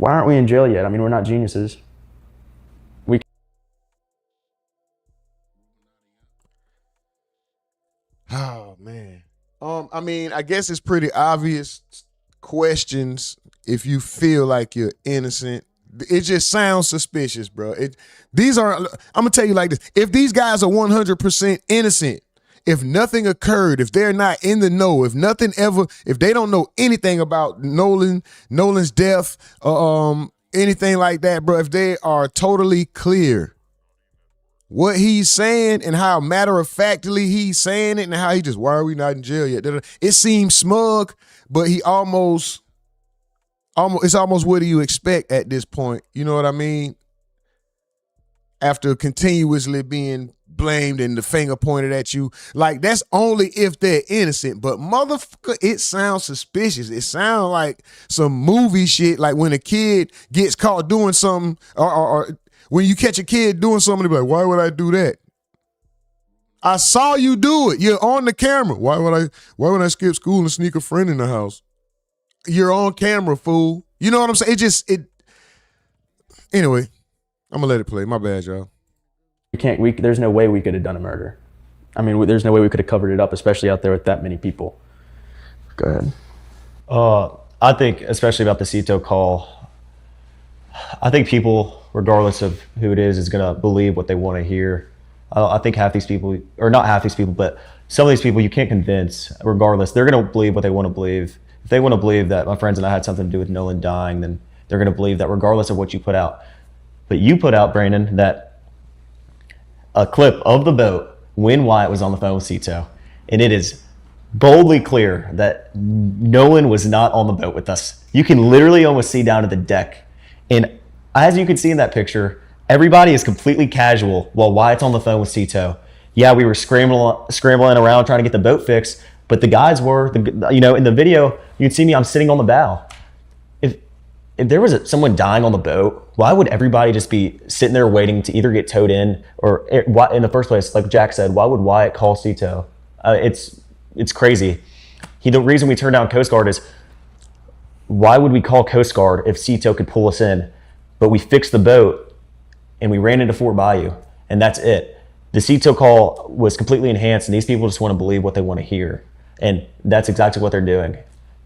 aren't we in jail yet? I mean, we're not geniuses. Oh man. I mean, I guess it's pretty obvious questions if you feel like you're innocent. It just sounds suspicious, bro. These are, I'm gonna tell you like this. If these guys are 100% innocent, if nothing occurred, if they're not in the know, if they don't know anything about Nolan's death, anything like that, bro, if they are totally clear what he's saying and how matter-of-factly he's saying it and how he just, why are we not in jail yet? It seems smug, but he almost, it's almost what do you expect at this point? You know what I mean? After continuously being blamed and the finger pointed at you. Like, that's only if they're innocent. But motherfucker, it sounds suspicious. It sounds like some movie shit, like when a kid gets caught doing something or when you catch a kid doing something, they're like, why would I do that? I saw you do it. You're on the camera. Why would I skip school and sneak a friend in the house? You're on camera, fool. You know what I'm saying? Anyway, I'm gonna let it play. My bad, y'all. There's no way we could have done a murder. I mean, there's no way we could have covered it up, especially out there with that many people. Go ahead. I think, especially about the Cito call, I think people, regardless of who it is going to believe what they want to hear. I think half these people, or not half these people, but some of these people you can't convince, regardless. They're going to believe what they want to believe. If they want to believe that my friends and I had something to do with Nolan dying, then they're going to believe that regardless of what you put out. But you put out, Brandon, that a clip of the boat when Wyatt was on the phone with Cito, and it is boldly clear that Nolan was not on the boat with us. You can literally almost see down to the deck. And as you can see in that picture, everybody is completely casual while Wyatt's on the phone with Cito. Yeah, we were scrambling around trying to get the boat fixed, but the guys were, in the video, you can see me, I'm sitting on the bow. If there was someone dying on the boat, why would everybody just be sitting there waiting to either get towed in or in the first place, like Jack said, why would Wyatt call Cito? It's crazy. The reason we turned down Coast Guard is, why would we call Coast Guard if Cito could pull us in? But we fixed the boat and we ran into Fort Bayou, and that's it. The Cito call was completely enhanced, and these people just want to believe what they want to hear. And that's exactly what they're doing.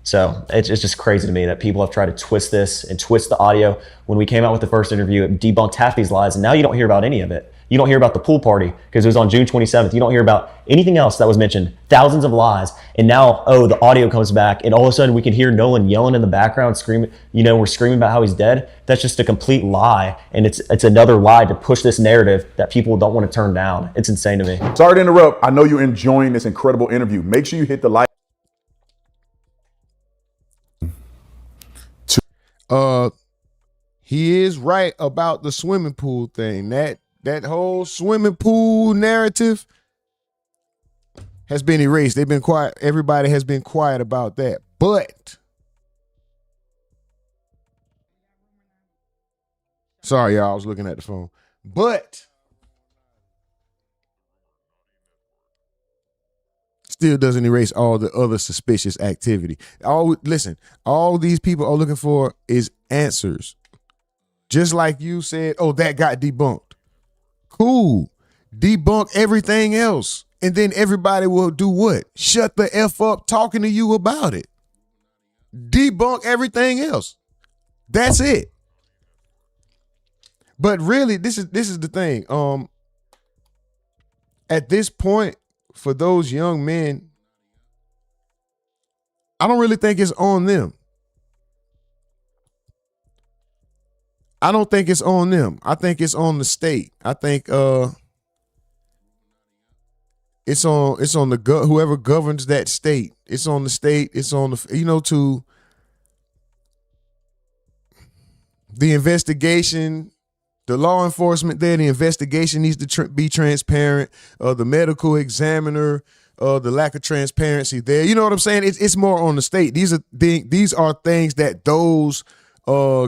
So it's just crazy to me that people have tried to twist this and twist the audio. When we came out with the first interview, it debunked half these lies, and now you don't hear about any of it. You don't hear about the pool party because it was on June 27th. You don't hear about anything else that was mentioned. Thousands of lies. And now, the audio comes back, and all of a sudden we can hear Nolan yelling in the background, screaming, we're screaming about how he's dead. That's just a complete lie. And it's another lie to push this narrative that people don't want to turn down. It's insane to me. Sorry to interrupt. I know you're enjoying this incredible interview. Make sure you hit the like. He is right about the swimming pool thing. That whole swimming pool narrative has been erased. They've been quiet. Everybody has been quiet about that. But sorry, y'all, I was looking at the phone. But still doesn't erase all the other suspicious activity. All these people are looking for is answers. Just like you said, that got debunked. Cool. Debunk everything else. And then everybody will do what? Shut the F up talking to you about it. Debunk everything else. That's it. But really, this is the thing. At this point, for those young men, I don't really think it's on them. I don't think it's on them. I think it's on the state. I think it's on the whoever governs that state. It's on the state. It's on the to the investigation, the law enforcement there. The investigation needs to be transparent. The medical examiner, the lack of transparency there. You know what I'm saying? It's more on the state. These are things that those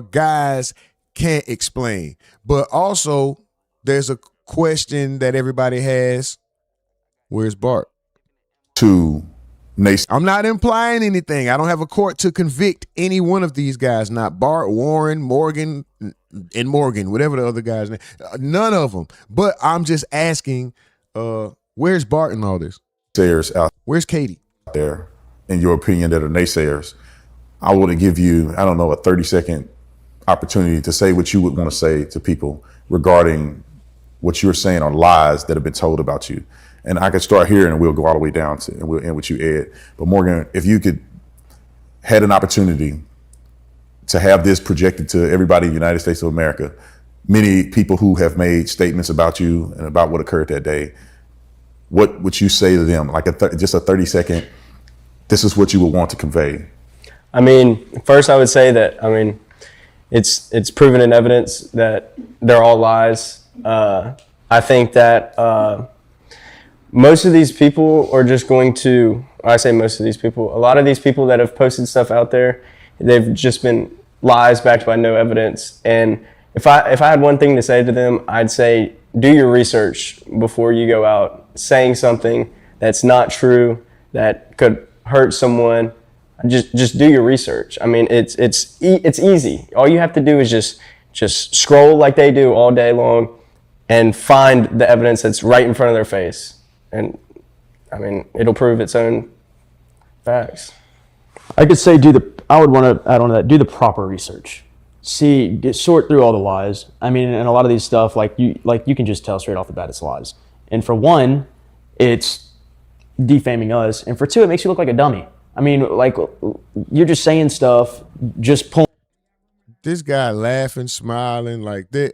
guys can't explain. But also, there's a question that everybody has. Where's Bart? To I'm not implying anything. I don't have a court to convict any one of these guys. Not Bart, Warren, Morgan, and Morgan, whatever the other guy's name. None of them. But I'm just asking, where's Bart in all this? Naysayers out Where's Katie? there, in your opinion, that are naysayers. I want to give you, I don't know, a 30-second opportunity to say what you would want to say to people regarding what you're saying are lies that have been told about you. And I could start here and we'll go all the way down to, and we'll end with you, Ed. But Morgan, if you could had an opportunity to have this projected to everybody in the United States of America, many people who have made statements about you and about what occurred that day, what would you say to them? Like just a 30-second, this is what you would want to convey. I mean, first I would say that, I mean, it's proven in evidence that they're all lies. I think that most of these people are just going to, I say most of these people, a lot of these people that have posted stuff out there, they've just been lies backed by no evidence. And if I had one thing to say to them, I'd say, do your research before you go out saying something that's not true, that could hurt someone. Just do your research. I mean, it's easy. All you have to do is just scroll like they do all day long and find the evidence that's right in front of their face. And I mean, it'll prove its own facts. I could say I would want to add on to that, do the proper research. Sort through all the lies. I mean, and a lot of these stuff, like you can just tell straight off the bat it's lies. And for one, it's defaming us. And for two, it makes you look like a dummy. I mean, like, you're just saying stuff, just pulling. This guy laughing, smiling, like they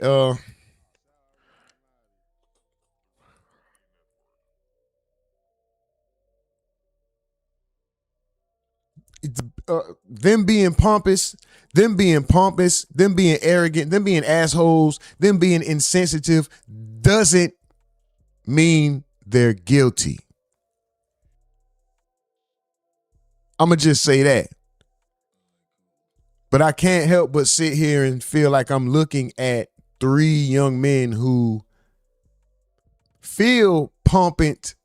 them being pompous, them being arrogant, them being assholes, them being insensitive doesn't mean they're guilty. I'm going to just say that. But I can't help but sit here and feel like I'm looking at three young men who feel pompous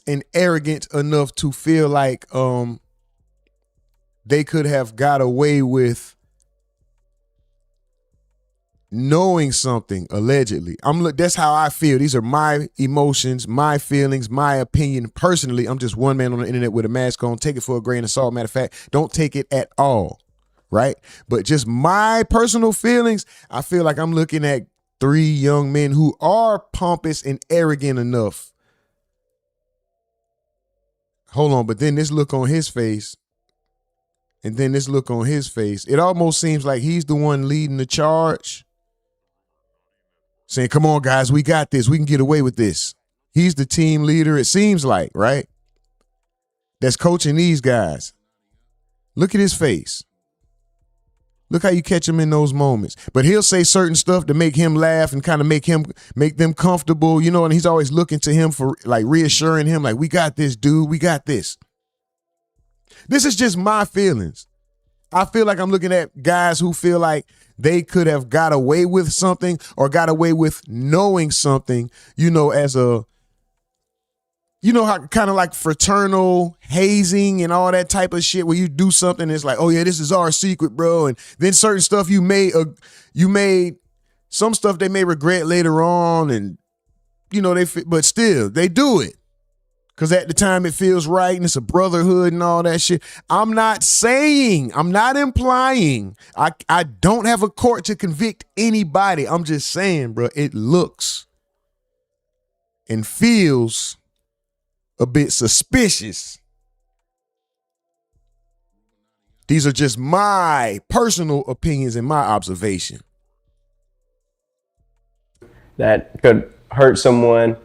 and arrogant enough to feel like they could have got away with knowing something, allegedly. That's how I feel. These are my emotions, my feelings, my opinion. Personally, I'm just one man on the internet with a mask on. Take it for a grain of salt. Matter of fact, don't take it at all, right? But just my personal feelings, I feel like I'm looking at three young men who are pompous and arrogant enough. Hold on, but then this look on his face, and then this look on his face, it almost seems like he's the one leading the charge, saying, come on, guys, we got this. We can get away with this. He's the team leader, it seems like, right? That's coaching these guys. Look at his face. Look how you catch him in those moments. But he'll say certain stuff to make him laugh and kind of make them comfortable, you know, and he's always looking to him for, like, reassuring him, like, we got this, dude. We got this. This is just my feelings. I feel like I'm looking at guys who feel like they could have got away with something or got away with knowing something, you know, as a, you know, how kind of like fraternal hazing and all that type of shit where you do something and it's like, oh yeah, this is our secret, bro. And then certain stuff you made some stuff they may regret later on, and you know, but still they do it. Because at the time it feels right and it's a brotherhood and all that shit. I'm not implying, I don't have a court to convict anybody. I'm just saying, bro, it looks and feels a bit suspicious. These are just my personal opinions and my observation. That could hurt someone.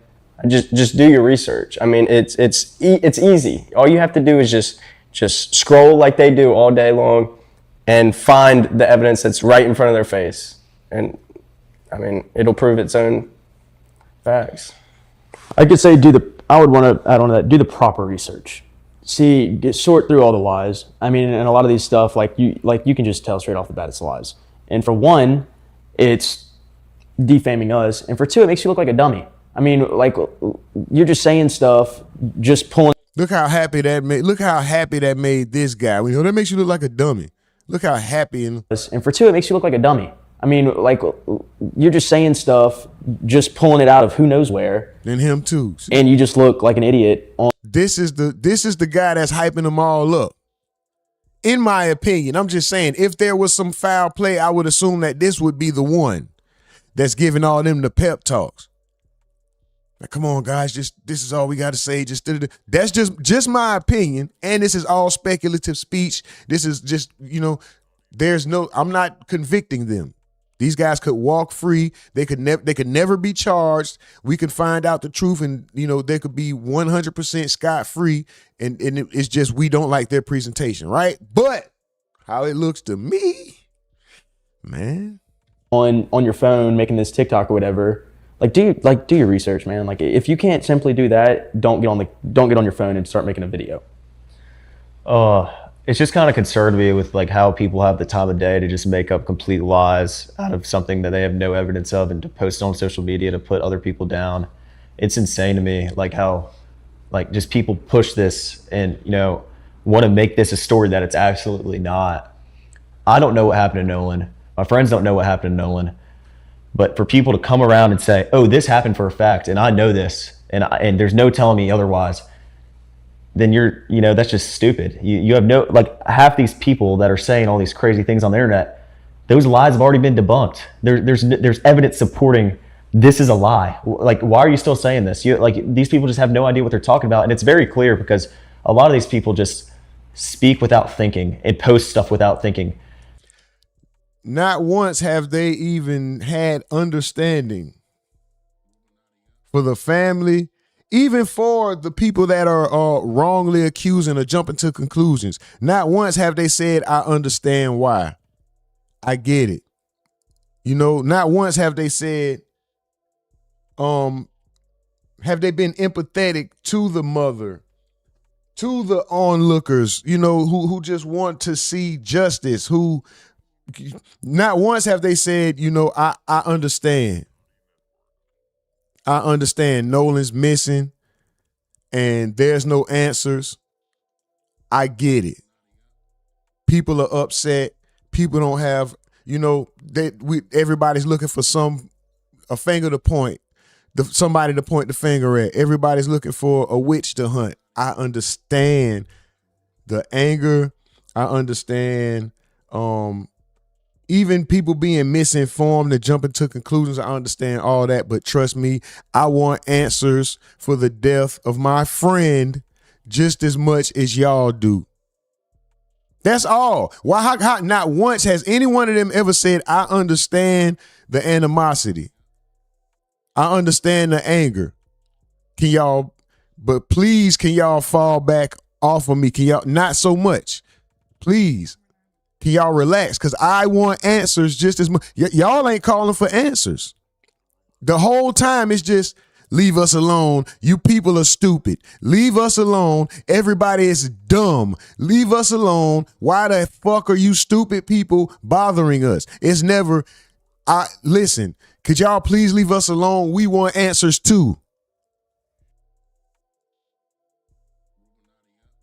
Just do your research. I mean, it's easy. All you have to do is just scroll like they do all day long and find the evidence that's right in front of their face. And I mean, it'll prove its own facts. I could say I would want to add on to that, do the proper research. Sort through all the lies. I mean, and a lot of these stuff, like you can just tell straight off the bat it's lies. And for one, it's defaming us. And for two, it makes you look like a dummy. I mean, like, you're just saying stuff, just pulling. Look how happy that made. Look how happy that made this guy. You know, that makes you look like a dummy. Look how happy. And for two, it makes you look like a dummy. I mean, like, you're just saying stuff, just pulling it out of who knows where. And him too. And you just look like an idiot. This is the guy that's hyping them all up. In my opinion, I'm just saying, if there was some foul play, I would assume that this would be the one that's giving all them the pep talks. Like, come on, guys, this is all we got to say. That's just my opinion, and this is all speculative speech. This is just, you know, I'm not convicting them. These guys could walk free. They could never be charged. We could find out the truth, and you know, they could be 100% scot free. And it's just we don't like their presentation, right? But how it looks to me, man, on your phone making this TikTok or whatever. Do your research, man. Like, if you can't simply do that, don't get on your phone and start making a video. It's just kind of concerned me with like how people have the time of day to just make up complete lies out of something that they have no evidence of and to post on social media to put other people down. It's insane to me, like how like just people push this and, you know, want to make this a story that it's absolutely not. I don't know what happened to Nolan. My friends don't know what happened to Nolan. But for people to come around and say, oh, this happened for a fact, and I know this, and there's no telling me otherwise, then that's just stupid. You have no, like, half these people that are saying all these crazy things on the internet, those lies have already been debunked. There's evidence supporting this is a lie. Like, why are you still saying this? These people just have no idea what they're talking about, and it's very clear because a lot of these people just speak without thinking and post stuff without thinking. Not once have they even had understanding for the family, even for the people that are wrongly accusing or jumping to conclusions. Not once have they said, I understand why. I get it. You know, not once have they said, have they been empathetic to the mother, to the onlookers, you know, who just want to see justice, not once have they said, you know, I understand. I understand Nolan's missing and there's no answers. I get it. People are upset. People don't have, you know, everybody's looking for a finger to point, somebody to point the finger at. Everybody's looking for a witch to hunt. I understand the anger. I understand, even people being misinformed and jumping to conclusions. I understand all that, but trust me, I want answers for the death of my friend just as much as y'all do. That's all. Why? How not once has any one of them ever said, I understand the animosity. I understand the anger. But please, can y'all fall back off of me? Can y'all, not so much, please. Can y'all relax? Because I want answers just as much. Y'all ain't calling for answers. The whole time it's just, leave us alone. You people are stupid. Leave us alone. Everybody is dumb. Leave us alone. Why the fuck are you stupid people bothering us? It's never, listen, could y'all please leave us alone? We want answers too.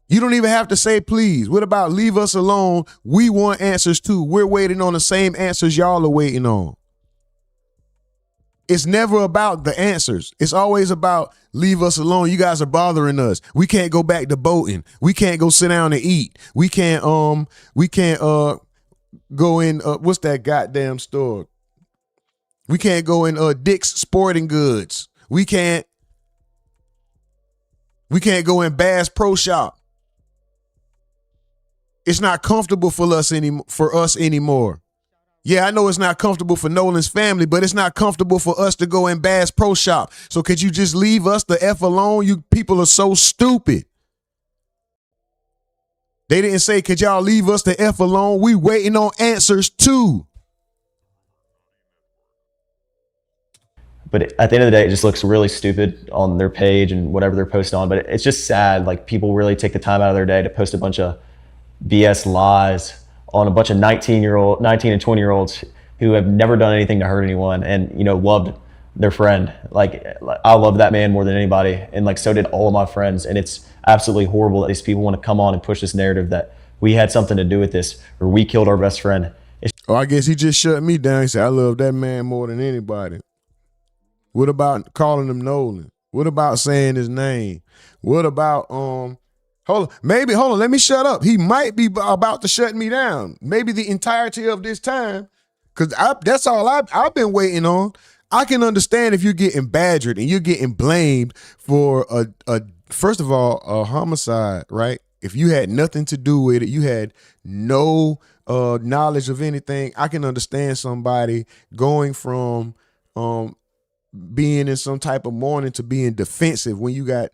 You don't even have to say please. What about leave us alone? We want answers too. We're waiting on the same answers y'all are waiting on. It's never about the answers. It's always about leave us alone. You guys are bothering us. We can't go back to boating. We can't go sit down and eat. We can't go in what's that goddamn store? We can't go in Dick's Sporting Goods. We can't go in Bass Pro Shop. It's not comfortable for us anymore. Yeah, I know it's not comfortable for Nolan's family, but it's not comfortable for us to go in Bass Pro Shop. So could you just leave us the F alone? You people are so stupid. They didn't say, could y'all leave us the F alone? We waiting on answers too. But at the end of the day, it just looks really stupid on their page and whatever they're posting on. But it's just sad. Like, people really take the time out of their day to post a bunch of BS lies on a bunch of 19 and 20-year-olds who have never done anything to hurt anyone and, you know, loved their friend. Like, I love that man more than anybody, and like so did all of my friends. And it's absolutely horrible that these people want to come on and push this narrative that we had something to do with this or we killed our best friend. Oh, I guess he just shut me down. He said, I love that man more than anybody. What about calling him Nolan? What about saying his name? What about, hold on, let me shut up. He might be about to shut me down. Maybe the entirety of this time, because that's all I've been waiting on. I can understand if you're getting badgered and you're getting blamed for first of all, a homicide, right? If you had nothing to do with it, you had no knowledge of anything, I can understand somebody going from being in some type of mourning to being defensive when you got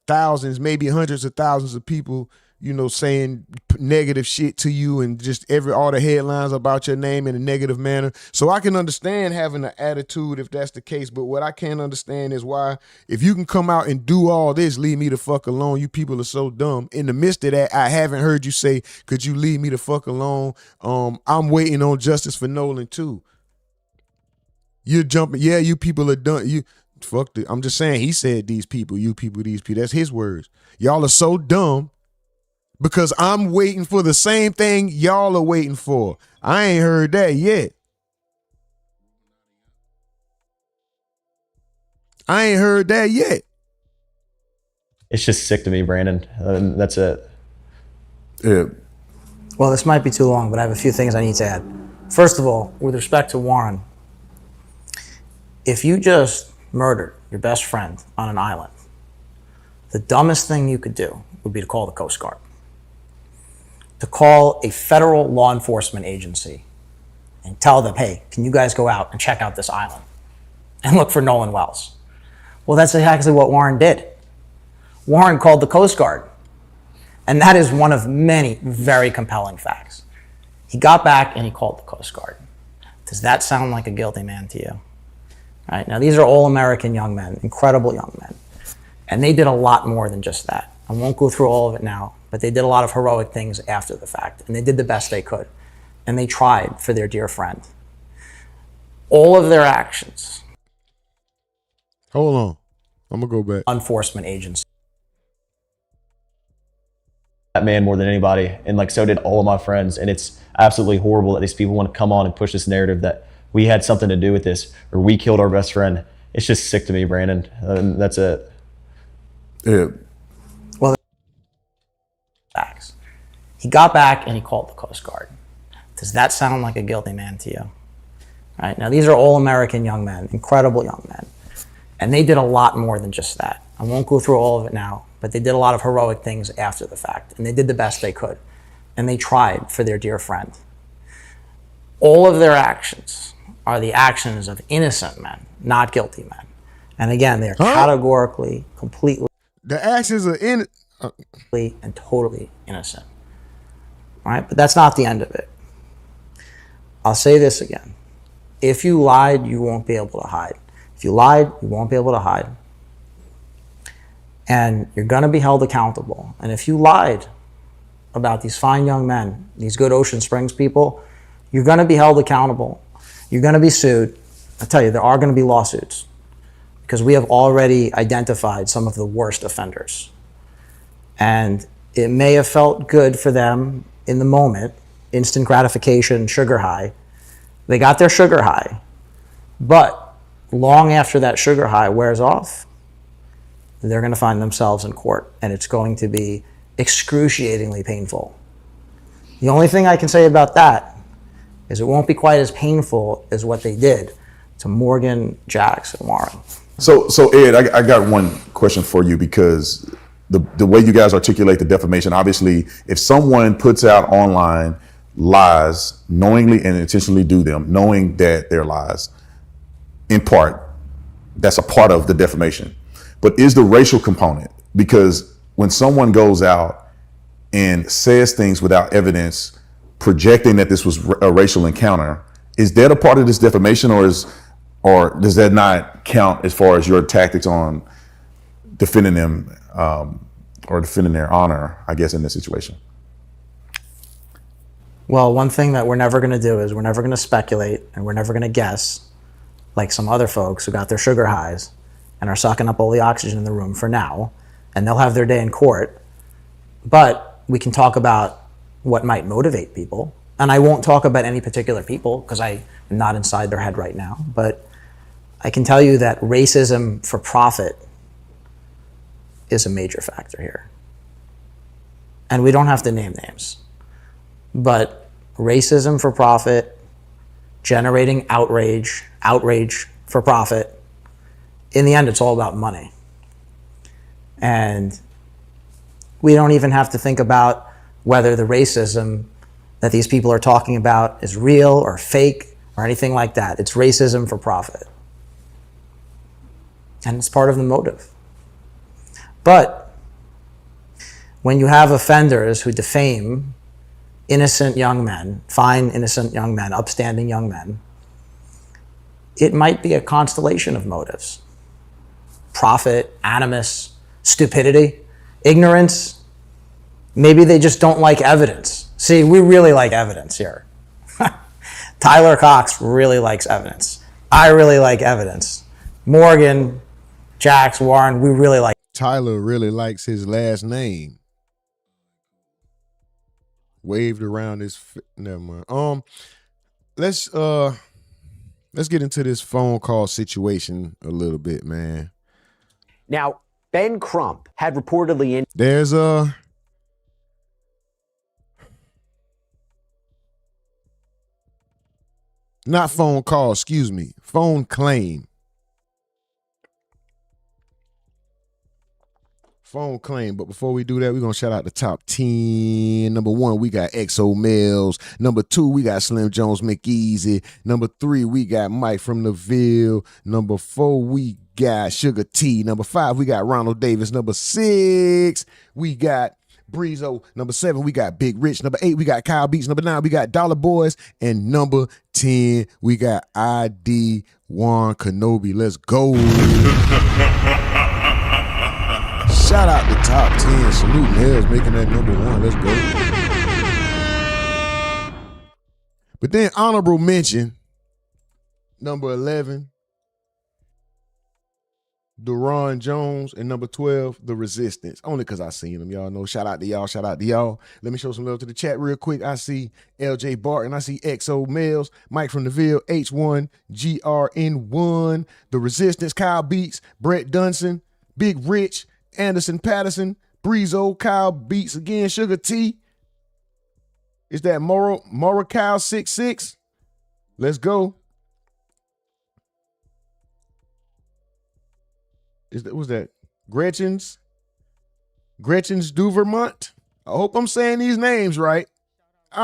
thousands, maybe hundreds of thousands of people, you know, saying negative shit to you and just all the headlines about your name in a negative manner. So I can understand having an attitude if that's the case. But what I can't understand is why, if you can come out and do all this, leave me the fuck alone. You people are so dumb. In the midst of that, I haven't heard you say, could you leave me the fuck alone? I'm waiting on justice for Nolan too. You're jumping. Yeah, you people are done. You fuck it. I'm just saying, he said these people, you people, these people. That's his words. Y'all are so dumb because I'm waiting for the same thing y'all are waiting for. I ain't heard that yet. I ain't heard that yet. It's just sick to me, Brandon. That's it. Yeah. Well, this might be too long, but I have a few things I need to add. First of all, with respect to Warren, if you just murdered your best friend on an island, the dumbest thing you could do would be to call the Coast Guard. To call a federal law enforcement agency and tell them, hey, can you guys go out and check out this island and look for Nolan Wells? Well, that's exactly what Warren did. Warren called the Coast Guard. And that is one of many very compelling facts. He got back and he called the Coast Guard. Does that sound like a guilty man to you? All right, now these are all American young men, incredible young men. And they did a lot more than just that. I won't go through all of it now, but they did a lot of heroic things after the fact. And they did the best they could. And they tried for their dear friend. All of their actions. Hold on. I'm going to go back. Enforcement agency. That man more than anybody, and like so did all of my friends. And it's absolutely horrible that these people want to come on and push this narrative that we had something to do with this or we killed our best friend. It's just sick to me, Brandon. That's it. Yeah. Well, facts. He got back and he called the Coast Guard. Does that sound like a guilty man to you? All right, now these are all American young men, incredible young men. And they did a lot more than just that. I won't go through all of it now, but they did a lot of heroic things after the fact. And they did the best they could. And they tried for their dear friend. All of their actions are the actions of innocent men, not guilty men. And again, they're categorically, completely, the actions are and totally innocent. All right, but that's not the end of it. I'll say this again. If you lied, you won't be able to hide. If you lied, you won't be able to hide. And you're going to be held accountable. And if you lied about these fine young men, these good Ocean Springs people, you're going to be held accountable. You're going to be sued. I tell you, there are going to be lawsuits because we have already identified some of the worst offenders. And it may have felt good for them in the moment, instant gratification, sugar high. They got their sugar high. But long after that sugar high wears off, they're going to find themselves in court, and it's going to be excruciatingly painful. The only thing I can say about that is it won't be quite as painful as what they did to Morgan, Jax, and Warren. So Ed, I got one question for you, because the way you guys articulate the defamation, obviously, if someone puts out online lies, knowingly and intentionally do them, knowing that they're lies, in part, that's a part of the defamation. But is the racial component, because when someone goes out and says things without evidence, projecting that this was a racial encounter, is that a part of this defamation, or does that not count as far as your tactics on defending them or defending their honor, I guess, in this situation? Well, one thing that we're never going to do is we're never going to speculate and we're never going to guess like some other folks who got their sugar highs and are sucking up all the oxygen in the room for now, and they'll have their day in court. But we can talk about what might motivate people. And I won't talk about any particular people because I am not inside their head right now. But I can tell you that racism for profit is a major factor here. And we don't have to name names. But racism for profit, generating outrage for profit, in the end, it's all about money. And we don't even have to think about whether the racism that these people are talking about is real or fake or anything like that. It's racism for profit. And it's part of the motive. But when you have offenders who defame innocent young men, fine innocent young men, upstanding young men, it might be a constellation of motives. Profit, animus, stupidity, ignorance. Maybe they just don't like evidence. See, we really like evidence here. Tyler Cox really likes evidence. I really like evidence. Morgan, Jax, Warren, we really like. Tyler really likes his last name. Waved around his. Never mind. Let's get into this phone call situation a little bit, man. Now, Ben Crump had reportedly There's not phone call, excuse me, phone claim. Phone claim, but before we do that, we're going to shout out the top 10. Number 1, we got XO Mills. Number 2, we got Slim Jones McEasy. Number 3, we got Mike from the Ville. Number 4, we got Sugar T. Number 5, we got Ronald Davis. Number 6, we got Breezo. Number 7, we got Big Rich. Number 8, we got Kyle Beats. Number 9, we got Dollar Boys. And number 10, we got ID Juan Kenobi. Let's go. Shout out the top 10. Salute Nels making that number 1. Let's go. But then honorable mention, number 11, Deron Jones, and number 12, The Resistance. Only because I seen them, y'all know. Shout out to y'all. Shout out to y'all. Let me show some love to the chat real quick. I see LJ Barton. I see XO Mills, Mike from the Ville, H1, GRN1, The Resistance, Kyle Beats, Brett Dunson, Big Rich, Anderson Patterson, Breezo, Kyle Beats again, Sugar T. Is that Mora Kyle 66? Let's go. Was that Gretchen's Duvermont? I hope I'm saying these names right. We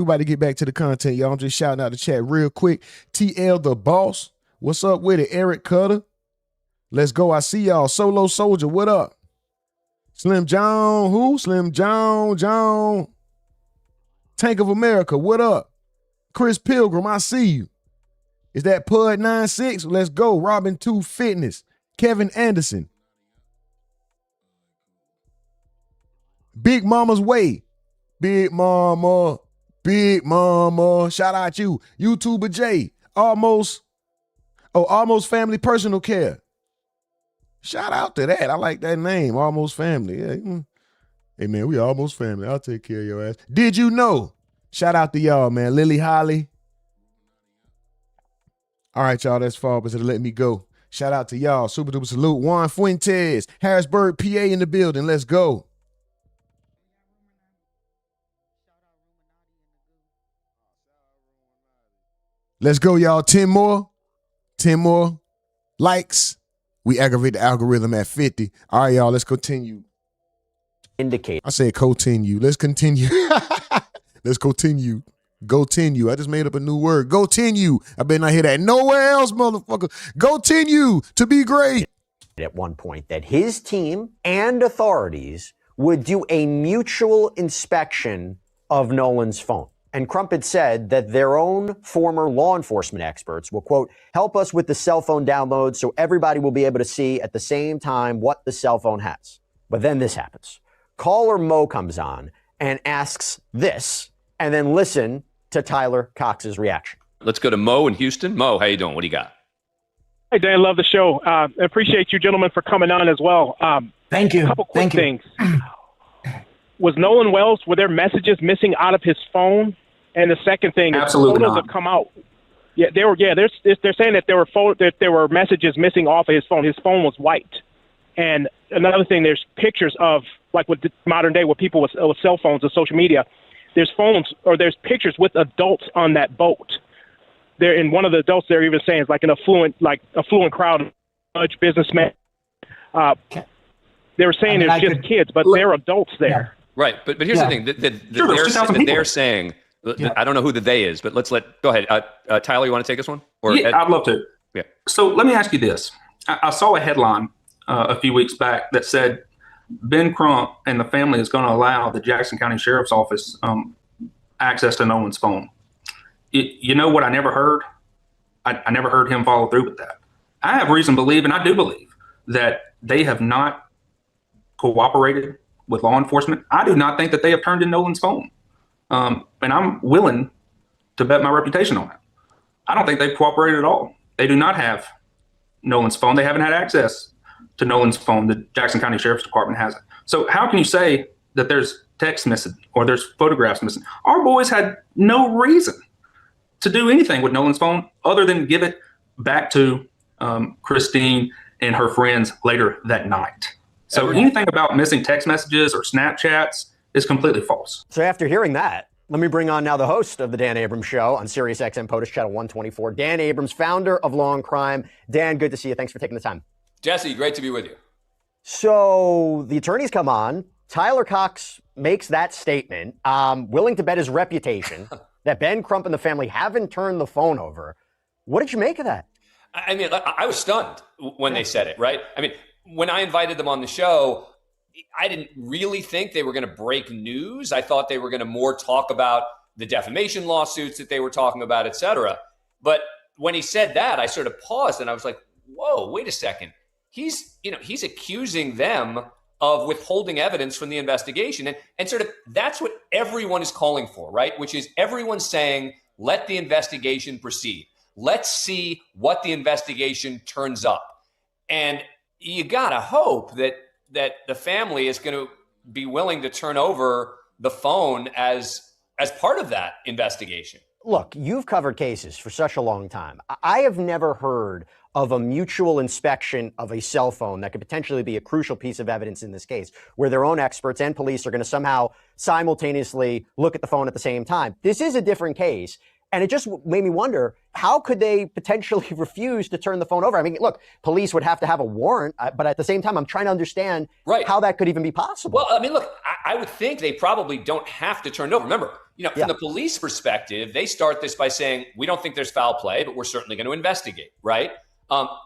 about to get back to the content, y'all. I'm just shouting out the chat real quick. TL the Boss. What's up with it? Eric Cutter. Let's go. I see y'all. Solo Soldier, what up? Slim John, who? Slim John. Tank of America, what up? Chris Pilgrim, I see you. Is that Pud 96? Let's go. Robin 2 Fitness. Kevin Anderson. Big Mama's Way. Big Mama. Shout out you. YouTuber J. Almost Family Personal Care. Shout out to that. I like that name. Almost Family. Yeah. Hey, man, we almost family. I'll take care of your ass. Did you know? Shout out to y'all, man. Lily Holly. All right, y'all. That's far, but let me go. Shout out to y'all. Super duper salute. Juan Fuentes. Harrisburg, PA in the building. Let's go. Let's go, y'all. 10 more. 10 more likes. We aggravate the algorithm at 50. All right, y'all, let's continue. Indicate. I said continue. Let's continue. Let's continue. Go-tinue. I just made up a new word. Go-tinue. I better not hear that nowhere else, motherfucker. Go-tinue to be great. At one point that his team and authorities would do a mutual inspection of Nolan's phone. And Crump had said that their own former law enforcement experts will, quote, help us with the cell phone download so everybody will be able to see at the same time what the cell phone has. But then this happens. Caller Mo comes on and asks this, and then listen to Tyler Cox's reaction. Let's go to Mo in Houston. Mo, how you doing? What do you got? Hey, Dan, love the show. I appreciate you gentlemen for coming on as well. Thank you. A couple quick Thank you. things. Was Nolan Wells, were there messages missing out of his phone? And the second thing is Absolutely photos not. have come out. Yeah, they're saying that there were messages missing off of his phone. His phone was white. And another thing, there's pictures of, like with the modern day with people with cell phones and social media, there's pictures with adults on that boat. There, in one of the adults, they're even saying it's like an affluent crowd, much businessmen. They were saying there's just kids, but there are adults there. Yeah. Right, but here's the thing that they're saying. I don't know who the they is, but go ahead. Tyler, you want to take this one? Or yeah, Ed? I'd love to. Yeah. So let me ask you this. I saw a headline a few weeks back that said Ben Crump and the family is going to allow the Jackson County Sheriff's Office access to Nolan's phone. You know what I never heard? I never heard him follow through with that. I have reason to believe, and I do believe, that they have not cooperated with law enforcement. I do not think that they have turned in Nolan's phone. And I'm willing to bet my reputation on it. I don't think they've cooperated at all. They do not have Nolan's phone. They haven't had access to Nolan's phone. The Jackson County Sheriff's Department has it. So how can you say that there's text missing or there's photographs missing? Our boys had no reason to do anything with Nolan's phone other than give it back to Christine and her friends later that night. So anything about missing text messages or Snapchats is completely false. So after hearing that, let me bring on now the host of the Dan Abrams Show on Sirius XM POTUS Channel 124, Dan Abrams, founder of Law and Crime. Dan, good to see you. Thanks for taking the time. Jesse, great to be with you. So the attorneys come on. Tyler Cox makes that statement, willing to bet his reputation that Ben Crump and the family haven't turned the phone over. What did you make of that? I mean, I was stunned when they said it, right? I mean, when I invited them on the show, I didn't really think they were going to break news. I thought they were going to more talk about the defamation lawsuits that they were talking about, et cetera. But when he said that, I sort of paused and I was like, whoa, wait a second. He's accusing them of withholding evidence from the investigation. And sort of that's what everyone is calling for, right? Which is everyone saying, let the investigation proceed. Let's see what the investigation turns up. And you got to hope that the family is going to be willing to turn over the phone as part of that investigation. Look, you've covered cases for such a long time. I have never heard of a mutual inspection of a cell phone that could potentially be a crucial piece of evidence in this case, where their own experts and police are going to somehow simultaneously look at the phone at the same time. This is a different case. And it just made me wonder, how could they potentially refuse to turn the phone over? I mean, look, police would have to have a warrant, but at the same time, I'm trying to understand how that could even be possible. Well, I mean, look, I would think they probably don't have to turn it over. Remember, from the police perspective, they start this by saying, we don't think there's foul play, but we're certainly going to investigate, right?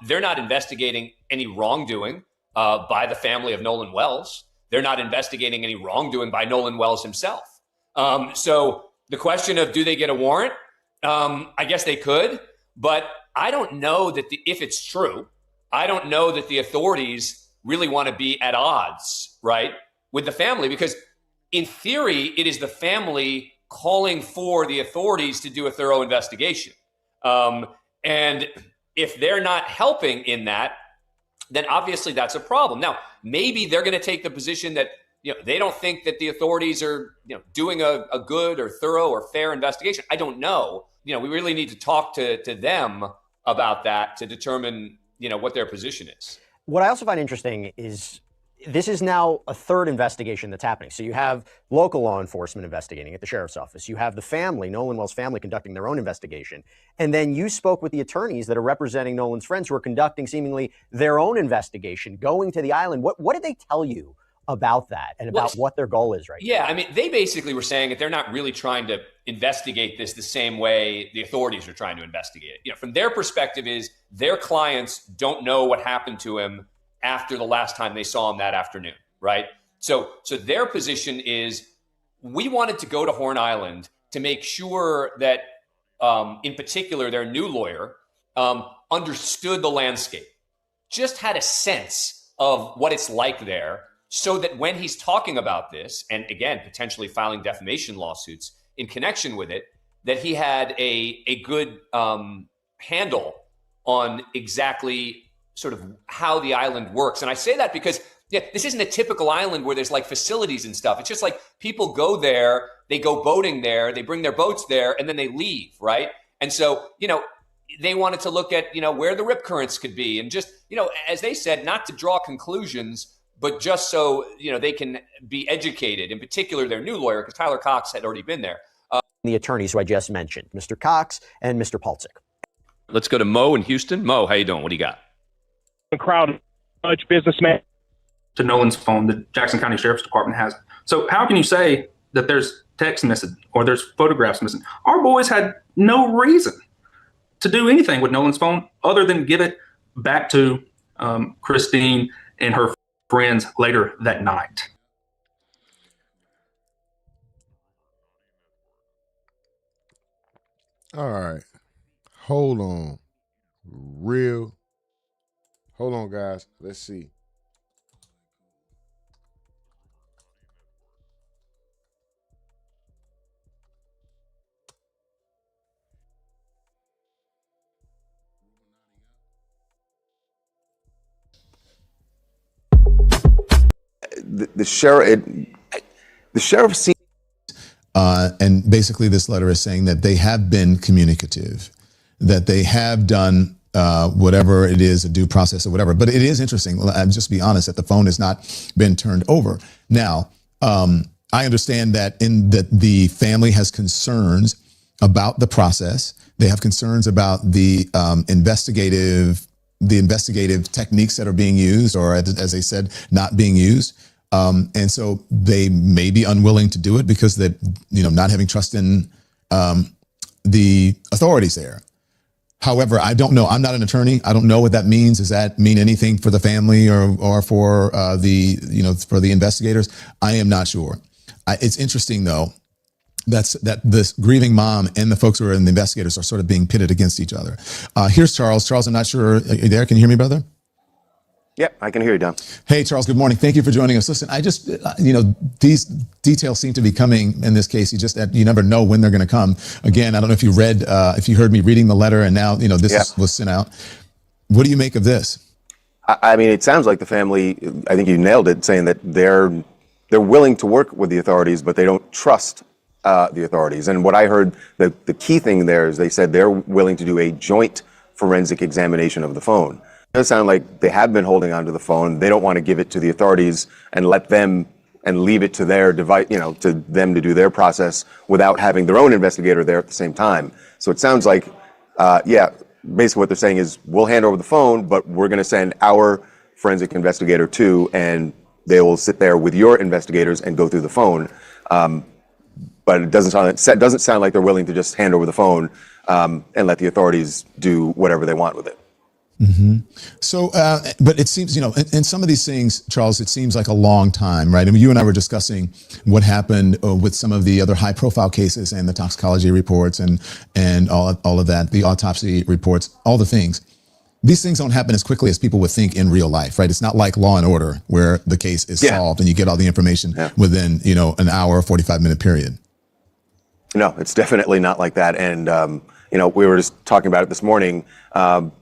They're not investigating any wrongdoing by the family of Nolan Wells. They're not investigating any wrongdoing by Nolan Wells himself. So the question of, do they get a warrant? I guess they could, but I don't know that if it's true, I don't know that the authorities really want to be at odds, right, with the family, because in theory, it is the family calling for the authorities to do a thorough investigation. And if they're not helping in that, then obviously that's a problem. Now, maybe they're going to take the position that they don't think that the authorities are doing a good or thorough or fair investigation. I don't know. We really need to talk to them about that to determine, what their position is. What I also find interesting is this is now a third investigation that's happening. So you have local law enforcement investigating at the sheriff's office. You have the family, Nolan Wells' family, conducting their own investigation. And then you spoke with the attorneys that are representing Nolan's friends who are conducting seemingly their own investigation, going to the island. What did they tell you about that and about what their goal is right now? Yeah, I mean, they basically were saying that they're not really trying to investigate this the same way the authorities are trying to investigate it. From their perspective is their clients don't know what happened to him after the last time they saw him that afternoon, right? So their position is, we wanted to go to Horn Island to make sure that, in particular, their new lawyer understood the landscape, just had a sense of what it's like there, so that when he's talking about this, and again, potentially filing defamation lawsuits in connection with it, that he had a good handle on exactly sort of how the island works. And I say that because this isn't a typical island where there's like facilities and stuff. It's just like people go there, they go boating there, they bring their boats there, and then they leave, right? And so, they wanted to look at, where the rip currents could be, and just, as they said, not to draw conclusions, but just so, they can be educated, in particular their new lawyer, because Tyler Cox had already been there. The attorneys who I just mentioned, Mr. Cox and Mr. Palcic. Let's go to Mo in Houston. Mo, how you doing? What do you got? Crowd, much businessman. To Nolan's phone, the Jackson County Sheriff's Department has. So how can you say that there's text missing or there's photographs missing? Our boys had no reason to do anything with Nolan's phone other than give it back to Christine and her friends later that night. All right. Hold on, guys. Let's see. The sheriff seems, and basically this letter is saying that they have been communicative, that they have done whatever it is, a due process or whatever. But it is interesting, I'll just be honest, that the phone has not been turned over. Now, I understand that the family has concerns about the process. They have concerns about the investigative techniques that are being used, or as they said, not being used. And so they may be unwilling to do it because they, not having trust in the authorities there. However, I don't know. I'm not an attorney. I don't know what that means. Does that mean anything for the family or for for the investigators? I am not sure. It's interesting though. That this grieving mom and the folks who are in the investigators are sort of being pitted against each other. Here's Charles. Charles, I'm not sure. Are you there? Can you hear me, brother? Yep, I can hear you, Don. Hey, Charles, good morning. Thank you for joining us. Listen, I just, these details seem to be coming in this case. You never know when they're going to come. Again, I don't know if you heard me reading the letter and now, this was sent out. What do you make of this? I mean, it sounds like the family, I think you nailed it, saying that they're willing to work with the authorities, but they don't trust the authorities. And what I heard, the key thing there is they said they're willing to do a joint forensic examination of the phone. It does sound like they have been holding onto the phone. They don't want to give it to the authorities and let them and leave it to their device, to them to do their process without having their own investigator there at the same time. So it sounds like, basically what they're saying is we'll hand over the phone, but we're going to send our forensic investigator too, and they will sit there with your investigators and go through the phone. But it doesn't sound like they're willing to just hand over the phone and let the authorities do whatever they want with it. Mm-hmm. So, but it seems, in some of these things, Charles, it seems like a long time, right? I mean, you and I were discussing what happened with some of the other high-profile cases and the toxicology reports and all of that, the autopsy reports, all the things. These things don't happen as quickly as people would think in real life, right? It's not like Law and Order where the case is solved and you get all the information within, an hour, 45-minute period. No, it's definitely not like that. And, we were just talking about it this morning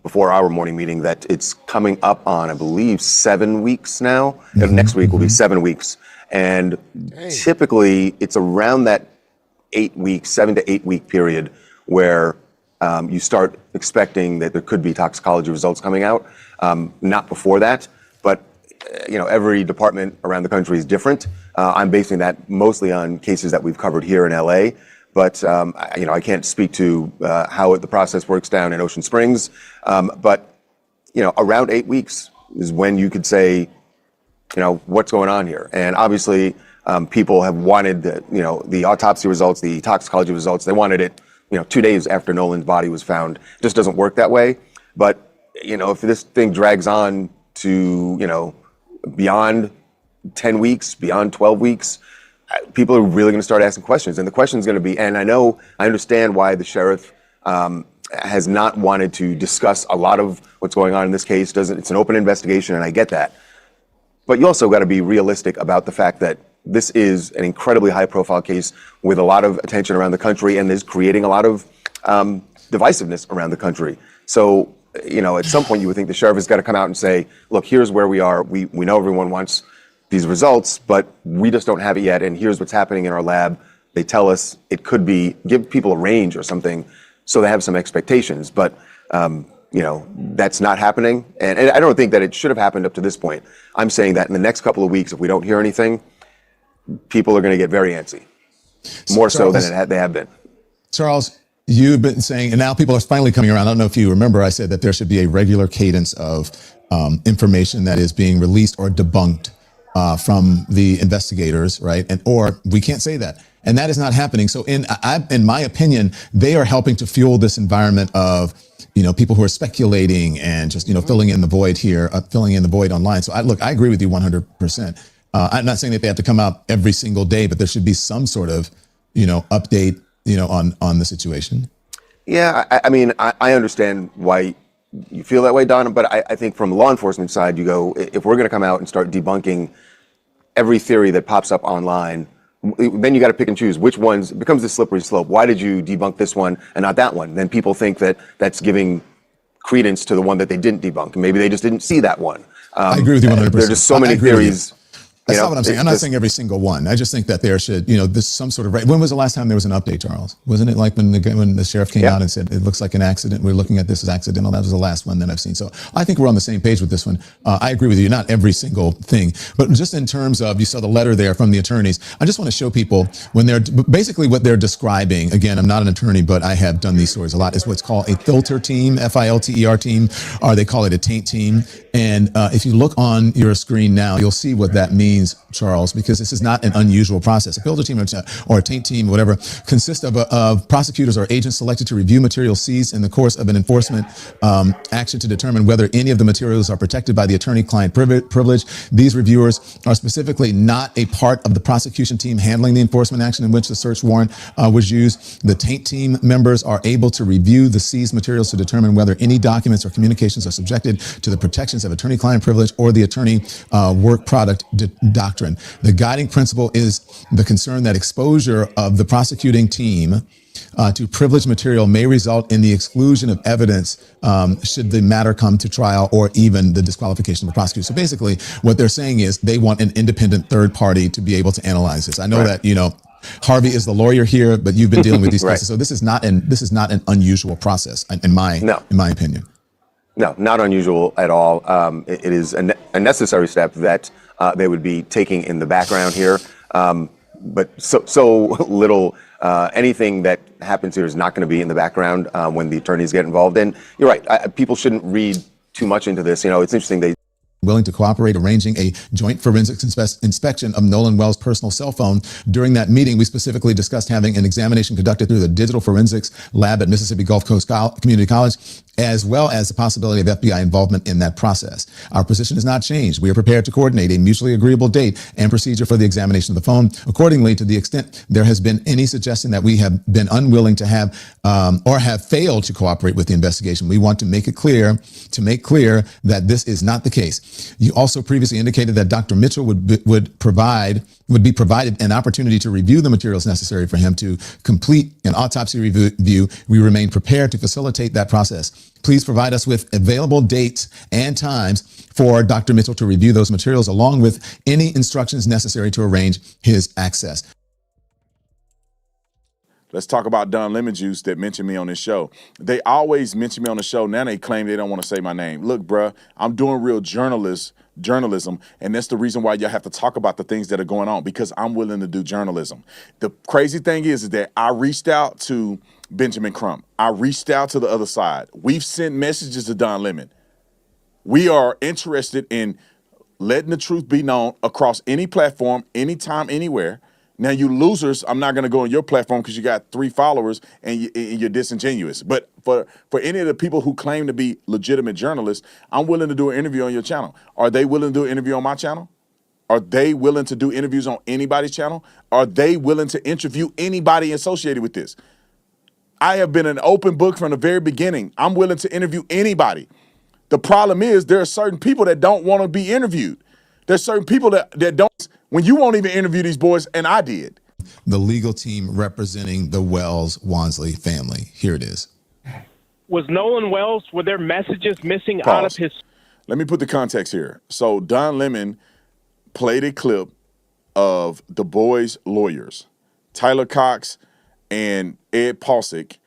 before our morning meeting that it's coming up on, I believe, 7 weeks now. Mm-hmm. Next week will be 7 weeks. And typically it's around that 7 to 8 week period where you start expecting that there could be toxicology results coming out. Not before that, but every department around the country is different. I'm basing that mostly on cases that we've covered here in LA. But, I can't speak to how the process works down in Ocean Springs. But, around 8 weeks is when you could say, what's going on here. And obviously, people have wanted the autopsy results, the toxicology results. They wanted it, 2 days after Nolan's body was found. It just doesn't work that way. But, if this thing drags on to, beyond 10 weeks, beyond 12 weeks, people are really going to start asking questions. And the question is going to be, and I understand why the sheriff has not wanted to discuss a lot of what's going on in this case. It's an open investigation, and I get that. But you also got to be realistic about the fact that this is an incredibly high-profile case with a lot of attention around the country and is creating a lot of divisiveness around the country. So, at some point you would think the sheriff has got to come out and say, look, here's where we are. We know everyone wants these results, but we just don't have it yet, and here's what's happening in our lab. They tell us it could be, give people a range or something so they have some expectations. But, that's not happening. And I don't think that it should have happened up to this point. I'm saying that in the next couple of weeks, if we don't hear anything, people are going to get very antsy, more so than they have been. Charles, you've been saying, and now people are finally coming around. I don't know if you remember, I said that there should be a regular cadence of information that is being released or debunked from the investigators, right? Or we can't say that. And that is not happening. So in my opinion, they are helping to fuel this environment of, people who are speculating and just, filling in the void here, filling in the void online. So I agree with you 100%. I'm not saying that they have to come out every single day, but there should be some sort of, update, on the situation. Yeah, I understand why you feel that way, Don, but I think from the law enforcement side, you go, if we're going to come out and start debunking every theory that pops up online, then you got to pick and choose which ones. It becomes this slippery slope. Why did you debunk this one and not that one? Then people think that that's giving credence to the one that they didn't debunk. Maybe they just didn't see that one. I agree with you 100%. There are just so many theories. That's not what I'm saying. I'm not saying every single one. I just think that there should, this some sort of right. When was the last time there was an update, Charles? Wasn't it like when the sheriff came out and said, it looks like an accident. We're looking at this as accidental. That was the last one that I've seen. So I think we're on the same page with this one. I agree with you. Not every single thing, but just in terms of, you saw the letter there from the attorneys. I just want to show people when they're basically what they're describing. Again, I'm not an attorney, but I have done these stories a lot. Is what's called a filter team, FILTER team, or they call it a taint team. And if you look on your screen now, you'll see what that means, Charles, because this is not an unusual process. A filter team or a taint team, whatever, consists of prosecutors or agents selected to review materials seized in the course of an enforcement action to determine whether any of the materials are protected by the attorney-client privilege. These reviewers are specifically not a part of the prosecution team handling the enforcement action in which the search warrant was used. The taint team members are able to review the seized materials to determine whether any documents or communications are subjected to the protections of attorney-client privilege or the attorney work product doctrine. The guiding principle is the concern that exposure of the prosecuting team to privileged material may result in the exclusion of evidence should the matter come to trial or even the disqualification of the prosecutor. So basically what they're saying is they want an independent third party to be able to analyze this. I know that, Harvey is the lawyer here, but you've been dealing with these cases. So this is not an unusual process in my opinion. No, not unusual at all. It is a necessary step that they would be taking in the background here. But so little, anything that happens here is not going to be in the background when the attorneys get involved. And you're right, people shouldn't read too much into this. It's interesting. Willing to cooperate, arranging a joint forensics inspection of Nolan Wells' personal cell phone. During that meeting, we specifically discussed having an examination conducted through the digital forensics lab at Mississippi Gulf Coast Community College, as well as the possibility of FBI involvement in that process. Our position has not changed. We are prepared to coordinate a mutually agreeable date and procedure for the examination of the phone. Accordingly, to the extent there has been any suggestion that we have been unwilling to have or have failed to cooperate with the investigation, we want to make clear that this is not the case. You also previously indicated that Dr. Mitchell would be provided an opportunity to review the materials necessary for him to complete an autopsy review. We remain prepared to facilitate that process. Please provide us with available dates and times for Dr. Mitchell to review those materials, along with any instructions necessary to arrange his access. Let's talk about Don Lemon Juice that mentioned me on this show. They always mention me on the show. Now they claim they don't want to say my name. Look, bruh, I'm doing real journalism, and that's the reason why y'all have to talk about the things that are going on, because I'm willing to do journalism. The crazy thing is that I reached out to Benjamin Crump. I reached out to the other side. We've sent messages to Don Lemon. We are interested in letting the truth be known across any platform, anytime, anywhere. Now, you losers, I'm not going to go on your platform because you got 3 followers and you're disingenuous. But for any of the people who claim to be legitimate journalists, I'm willing to do an interview on your channel. Are they willing to do an interview on my channel? Are they willing to do interviews on anybody's channel? Are they willing to interview anybody associated with this? I have been an open book from the very beginning. I'm willing to interview anybody. The problem is there are certain people that don't want to be interviewed. There's certain people that don't when you won't even interview these boys, and I did. The legal team representing the Wells-Wansley family. Here it is. Was Nolan Wells, were there messages missing out of his? Let me put the context here. So Don Lemon played a clip of the boys' lawyers, Tyler Cox and Ed Pausick.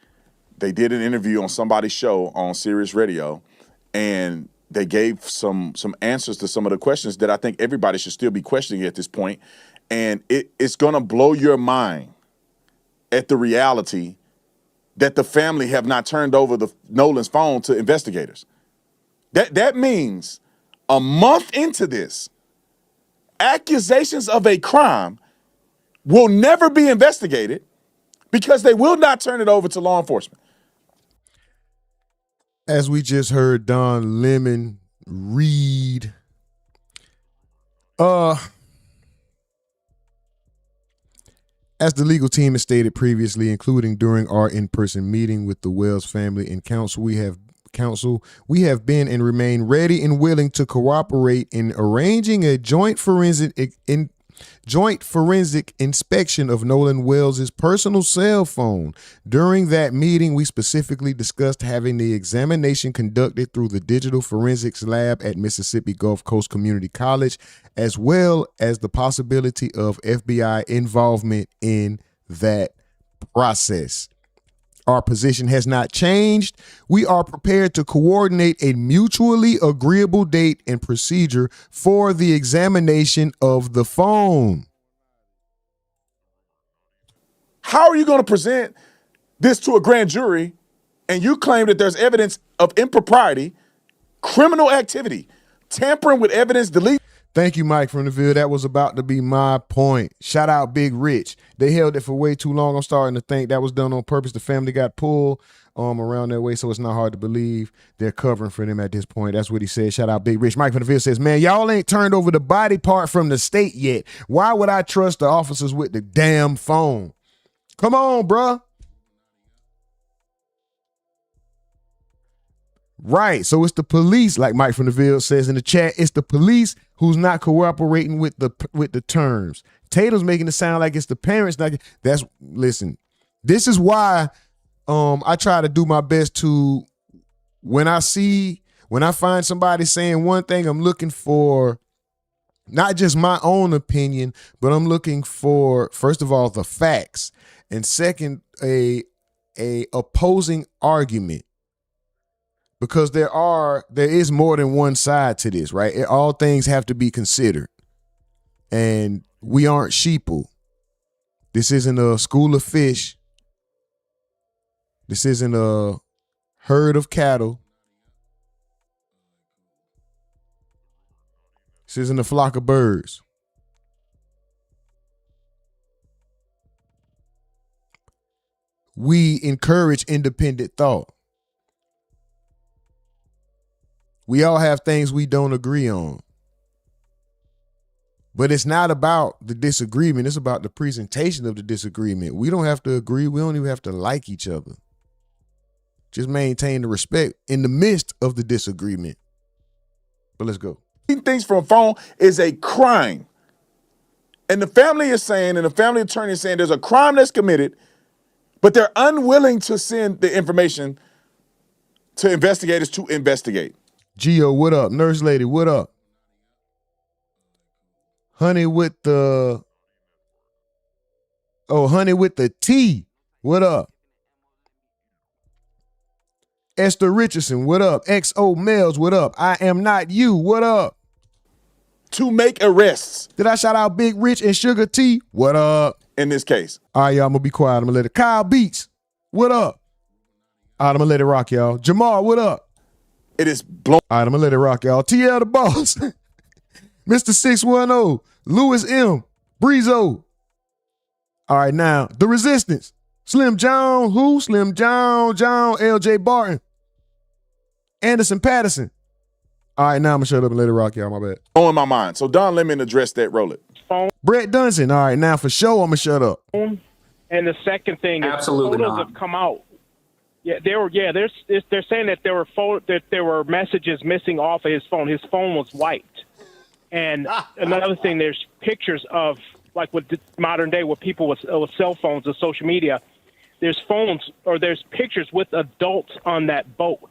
They did an interview on somebody's show on Sirius Radio, and they gave some answers to some of the questions that I think everybody should still be questioning at this point. And it's going to blow your mind at the reality that the family have not turned over the Nolan's phone to investigators. That means a month into this, accusations of a crime will never be investigated because they will not turn it over to law enforcement. As we just heard Don Lemon read, as the legal team has stated previously, including during our in-person meeting with the Wells family and counsel, we have been and remain ready and willing to cooperate in arranging a joint forensic inspection of Nolan Wells' personal cell phone. During that meeting, we specifically discussed having the examination conducted through the digital forensics lab at Mississippi Gulf Coast Community College, as well as the possibility of FBI involvement in that process. Our position has not changed. We are prepared to coordinate a mutually agreeable date and procedure for the examination of the phone. How are you going to present this to a grand jury and you claim that there's evidence of impropriety, criminal activity, tampering with evidence, delete? Thank you, Mike from the Ville. That was about to be my point. Shout out Big Rich. They held it for way too long. I'm starting to think that was done on purpose. The family got pulled around their way, so it's not hard to believe they're covering for them at this point. That's what he said. Shout out Big Rich. Mike from the Ville says, man, y'all ain't turned over the body part from the state yet. Why would I trust the officers with the damn phone? Come on, bruh. Right. So it's the police, like Mike from the Ville says in the chat, it's the police who's not cooperating with the terms. Tatum's making it sound like it's the parents. Listen, this is why I try to do my best to, when I find somebody saying one thing, I'm looking for not just my own opinion, but I'm looking for, first of all, the facts, and second, a opposing argument. Because there is more than one side to this, right? All things have to be considered. And we aren't sheeple. This isn't a school of fish. This isn't a herd of cattle. This isn't a flock of birds. We encourage independent thought. We all have things we don't agree on. But it's not about the disagreement. It's about the presentation of the disagreement. We don't have to agree. We don't even have to like each other. Just maintain the respect in the midst of the disagreement. But let's go. Things from a phone is a crime. And the family is saying, and the family attorney is saying there's a crime that's committed, but they're unwilling to send the information to investigators to investigate. Gio, what up? Nurse lady, what up? Honey with the T, what up? Esther Richardson, what up? XO Males, what up? I am not you, what up? To make arrests. Did I shout out Big Rich and Sugar T? What up? In this case. All right, y'all, I'm gonna be quiet. I'm gonna let it. Kyle Beats, what up? All right, I'm gonna let it rock, y'all. Jamal, what up? It is blown. All right, I'm gonna let it rock, y'all. TL the boss. Mr. 610, Louis M, Breezo. All right, now, the Resistance. Slim John, who? Slim John, LJ Barton. Anderson Patterson. All right, now I'm gonna shut up and let it rock, y'all. My bad. On my mind. So Don Lemon addressed that. Roll it. Brett Dunson. All right, now for sure, I'm gonna shut up. And the second thing is Absolutely photos not. have come out. Yeah, they're saying that there were messages missing off of his phone. His phone was white, And another thing, there's pictures of, like with the modern day, with people with cell phones and social media, there's pictures with adults on that boat.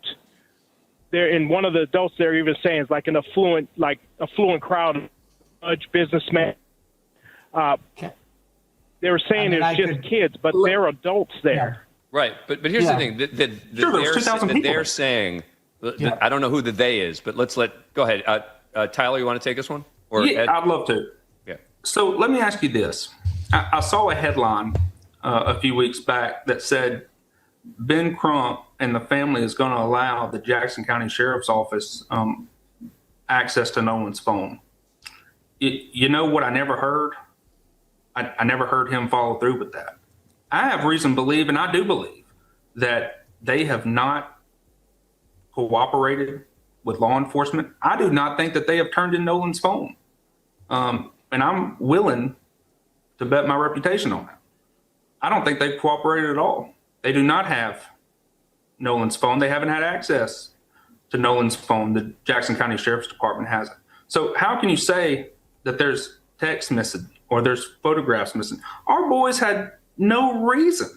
There, in one of the adults, they're even saying it's like an affluent crowd, judge, businessman. They were saying there's just kids, but there are adults there. Right, but here's the thing that they're saying. I don't know who the they is, but go ahead. Tyler, you want to take this one? Or yeah, Ed? I'd love to. Yeah. So let me ask you this. I saw a headline a few weeks back that said Ben Crump and the family is going to allow the Jackson County Sheriff's Office access to Nolan's phone. You know what I never heard? I never heard him follow through with that. I have reason to believe, and I do believe, that they have not cooperated with law enforcement. I do not think that they have turned in Nolan's phone. And I'm willing to bet my reputation on that. I don't think they've cooperated at all. They do not have Nolan's phone. They haven't had access to Nolan's phone. The Jackson County Sheriff's Department hasn't. So how can you say that there's text missing or there's photographs missing? Our boys had no reason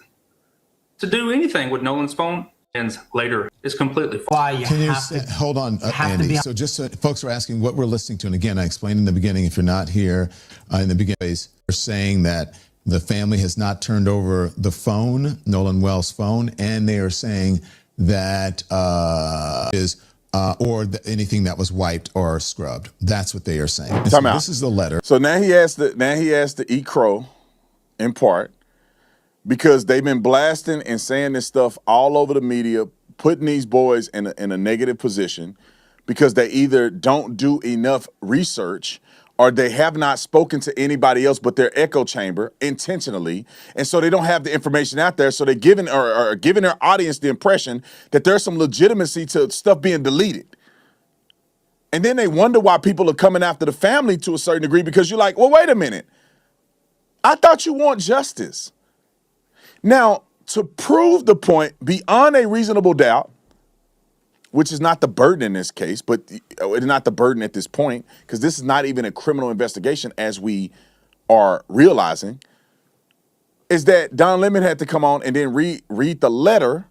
to do anything with Nolan's phone. And later is completely false. Can you hold on, Andy? So just so folks are asking what we're listening to, and again, I explained in the beginning, if you're not here in the beginning, they're saying that the family has not turned over the phone, Nolan Wells' phone, and they are saying that anything that was wiped or scrubbed. That's what they are saying. So this is the letter. So now he has to eat crow, in part, because they've been blasting and saying this stuff all over the media, putting these boys in a negative position because they either don't do enough research or they have not spoken to anybody else but their echo chamber intentionally, and so they don't have the information out there. So they're giving their audience the impression that there's some legitimacy to stuff being deleted. And then they wonder why people are coming after the family to a certain degree, because you're like, well, wait a minute. I thought you want justice. Now, to prove the point beyond a reasonable doubt, which is not the burden in this case, but it's not the burden at this point, because this is not even a criminal investigation as we are realizing, is that Don Lemon had to come on and then read the letter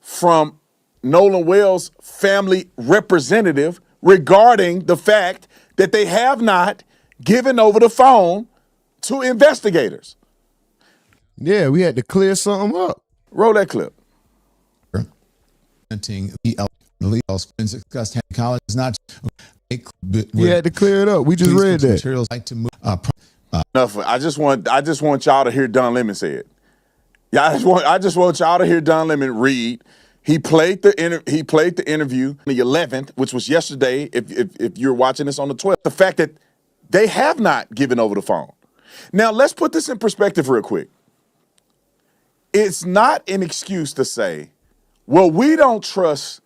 from Nolan Wells' family representative regarding the fact that they have not given over the phone to investigators. Yeah, we had to clear something up. Roll that clip. Discussed college is not. We had to clear it up. We just read that. Materials like to move. Enough. I just want y'all to hear Don Lemon say it. Yeah, I just want y'all to hear Don Lemon read. He played the interview on the 11th, which was yesterday. If you're watching this on the 12th, the fact that they have not given over the phone. Now let's put this in perspective real quick. It's not an excuse to say, well, we don't trust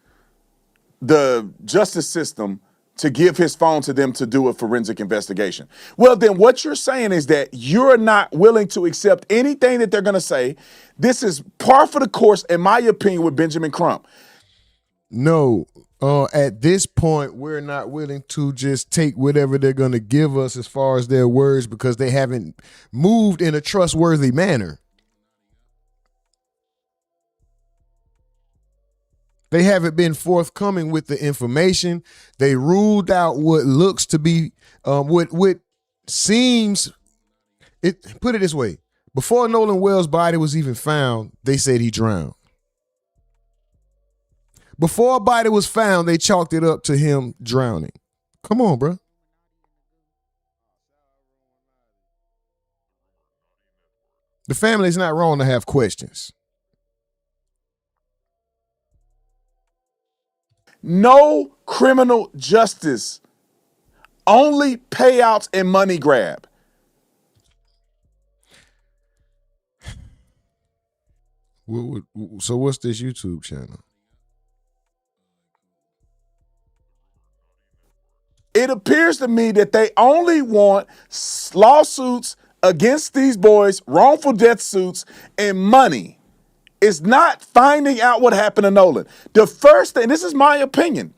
the justice system to give his phone to them to do a forensic investigation. Well, then what you're saying is that you're not willing to accept anything that they're going to say. This is par for the course, in my opinion, with Benjamin Crump. No, at this point, we're not willing to just take whatever they're going to give us as far as their words, because they haven't moved in a trustworthy manner. They haven't been forthcoming with the information. They ruled out what looks to be, what seems, put it this way. Before Nolan Wells' body was even found, they said he drowned. Before a body was found, they chalked it up to him drowning. Come on, bro. The family's not wrong to have questions. No criminal justice, only payouts and money grab. So what's this YouTube channel? It appears to me that they only want lawsuits against these boys, wrongful death suits, and money. It's not finding out what happened to Nolan. The first thing, this is my opinion.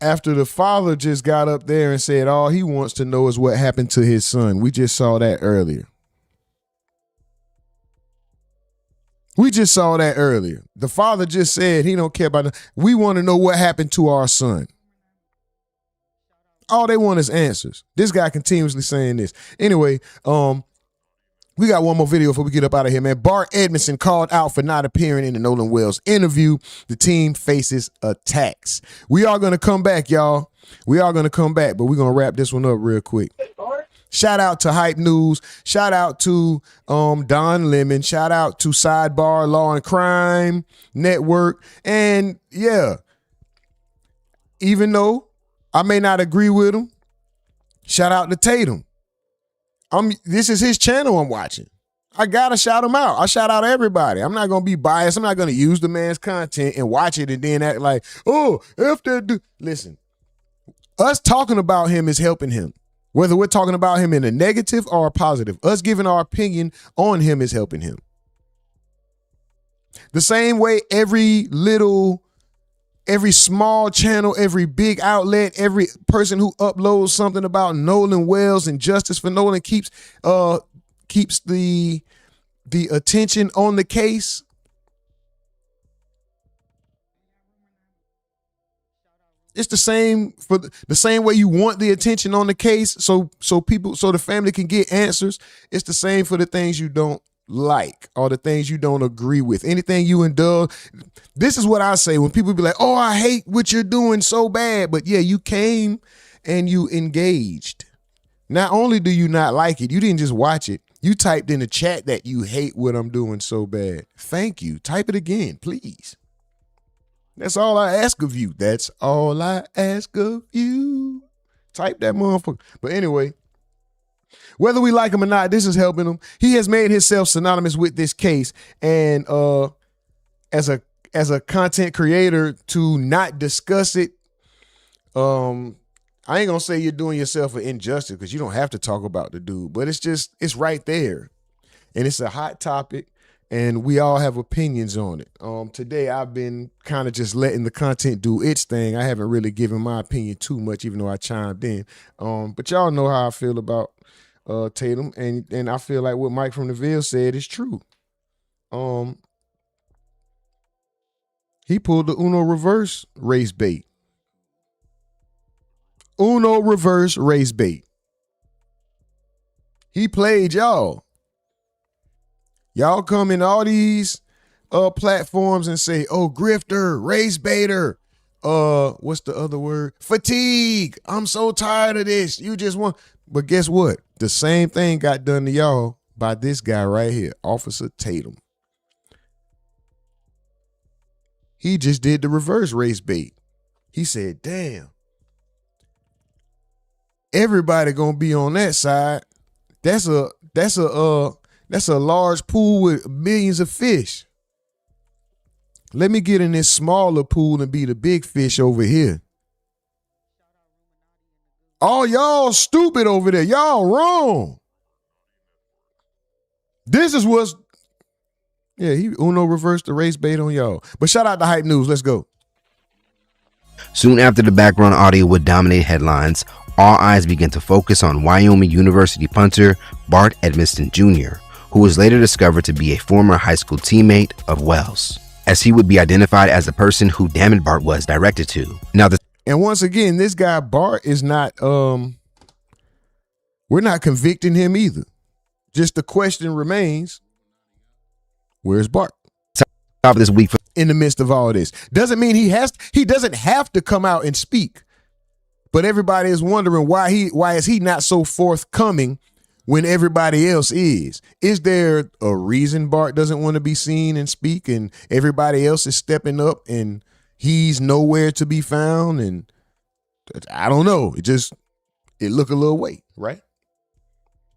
after the father just got up there and said all he wants to know is what happened to his son. We just saw that earlier. The father just said he don't care about it. We want to know what happened to our son. All they want is answers. This guy continuously saying this. Anyway, we got one more video before we get up out of here, man. Bart Edmondson called out for not appearing in the Nolan Wells interview. The team faces attacks. We are going to come back, y'all. We are going to come back, but we're going to wrap this one up real quick. Shout out to Hype News. Shout out to Don Lemon. Shout out to Sidebar Law and Crime Network. And yeah, even though I may not agree with him, shout out to Tatum. This is his channel I'm watching. I gotta shout him out. I shout out everybody. I'm not gonna be biased. I'm not gonna use the man's content and watch it and then act like, oh, if that dude. Listen, us talking about him is helping him. Whether we're talking about him in a negative or a positive, us giving our opinion on him is helping him. The same way every small channel, every big outlet, every person who uploads something about Nolan Wells and justice for Nolan keeps the attention on the case. It's the same for the same way you want the attention on the case, so the family can get answers. It's the same for the things you don't like or the things you don't agree with. Anything you indulge. This is what I say when people be like, oh, I hate what you're doing so bad. But yeah, you came and you engaged. Not only do you not like it, you didn't just watch it. You typed in the chat that you hate what I'm doing so bad. Thank you. Type it again, please. That's all I ask of you. That's all I ask of you. Type that motherfucker. But anyway, whether we like him or not, this is helping him. He has made himself synonymous with this case. And as a content creator, to not discuss it, I ain't gonna say you're doing yourself an injustice because you don't have to talk about the dude, but it's right there. And it's a hot topic. And we all have opinions on it. Today, I've been kind of just letting the content do its thing. I haven't really given my opinion too much, even though I chimed in. But y'all know how I feel about Tatum, and I feel like what Mike from the Ville said is true. He pulled the Uno reverse race bait. Uno reverse race bait. He played y'all. Y'all come in all these platforms and say, oh, grifter, race baiter, what's the other word? Fatigue. I'm so tired of this. You just want, but guess what? The same thing got done to y'all by this guy right here, Officer Tatum. He just did the reverse race bait. He said, damn, everybody gonna be on that side. That's a large pool with millions of fish. Let me get in this smaller pool and be the big fish over here. Oh, y'all stupid over there. Y'all wrong. This is what's, yeah, he Uno reversed the race bait on y'all. But shout out to Hype News. Let's go. Soon after the background audio would dominate headlines, all eyes began to focus on Wyoming University punter Bart Edmondson Jr., who was later discovered to be a former high school teammate of Wells, as he would be identified as the person who Damn It Bart was directed to. And once again, this guy Bart is not, we're not convicting him either. Just the question remains, where's Bart? Top of this week in the midst of all this. Doesn't mean he doesn't have to come out and speak. But everybody is wondering why is he not so forthcoming when everybody else is? Is there a reason Bart doesn't want to be seen and speak and everybody else is stepping up and he's nowhere to be found? And I don't know. It look a little weight, right?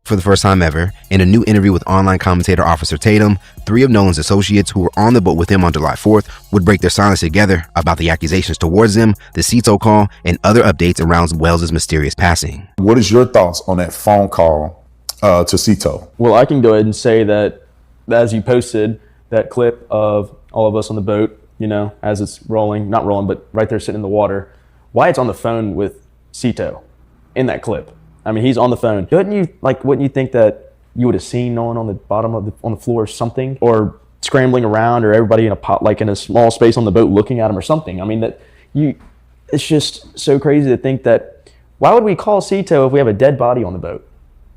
For the first time ever, in a new interview with online commentator Officer Tatum, 3 of Nolan's associates who were on the boat with him on July 4th would break their silence together about the accusations towards them, the Cito call, and other updates around Wells' mysterious passing. What is your thoughts on that phone call to Cito? Well, I can go ahead and say that as you posted that clip of all of us on the boat, you know, as it's rolling, not rolling, but right there sitting in the water, Wyatt's on the phone with Cito in that clip. I mean, he's on the phone. Wouldn't you think that you would have seen Nolan on the bottom of on the floor or something, or scrambling around, or everybody in a small space on the boat looking at him or something? I mean, it's just so crazy to think that, why would we call Cito if we have a dead body on the boat?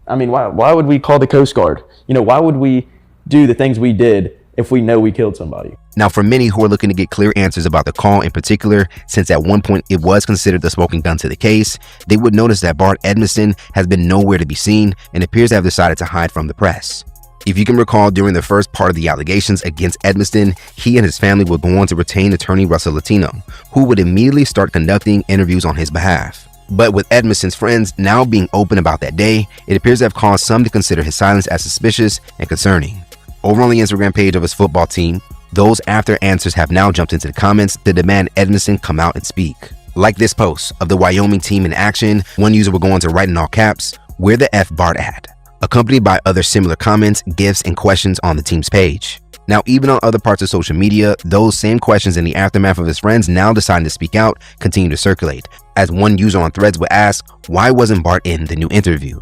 I mean, why would we call the Coast Guard? Why would we do the things we did if we know we killed somebody? Now, for many who are looking to get clear answers about the call in particular, since at one point it was considered the smoking gun to the case, they would notice that Bart Edmiston has been nowhere to be seen and appears to have decided to hide from the press. If you can recall, during the first part of the allegations against Edmiston, he and his family would go on to retain attorney Russell Latino, who would immediately start conducting interviews on his behalf. But with Edmiston's friends now being open about that day, it appears to have caused some to consider his silence as suspicious and concerning. Over on the Instagram page of his football team, those after answers have now jumped into the comments to demand Edmiston come out and speak. Like this post of the Wyoming team in action, one user will go on to write in all caps, "Where the F Bart at?" accompanied by other similar comments, gifs, and questions on the team's page. Now, even on other parts of social media, those same questions in the aftermath of his friends now deciding to speak out continue to circulate, as one user on Threads would ask, why wasn't Bart in the new interview?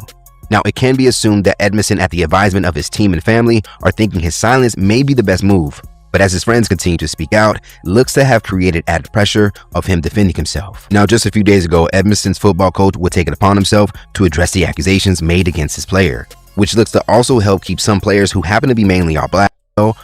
Now, it can be assumed that Edmiston, at the advisement of his team and family, are thinking his silence may be the best move, but as his friends continue to speak out, looks to have created added pressure of him defending himself. Now, just a few days ago, Edmiston's football coach would take it upon himself to address the accusations made against his player, which looks to also help keep some players who happen to be mainly all black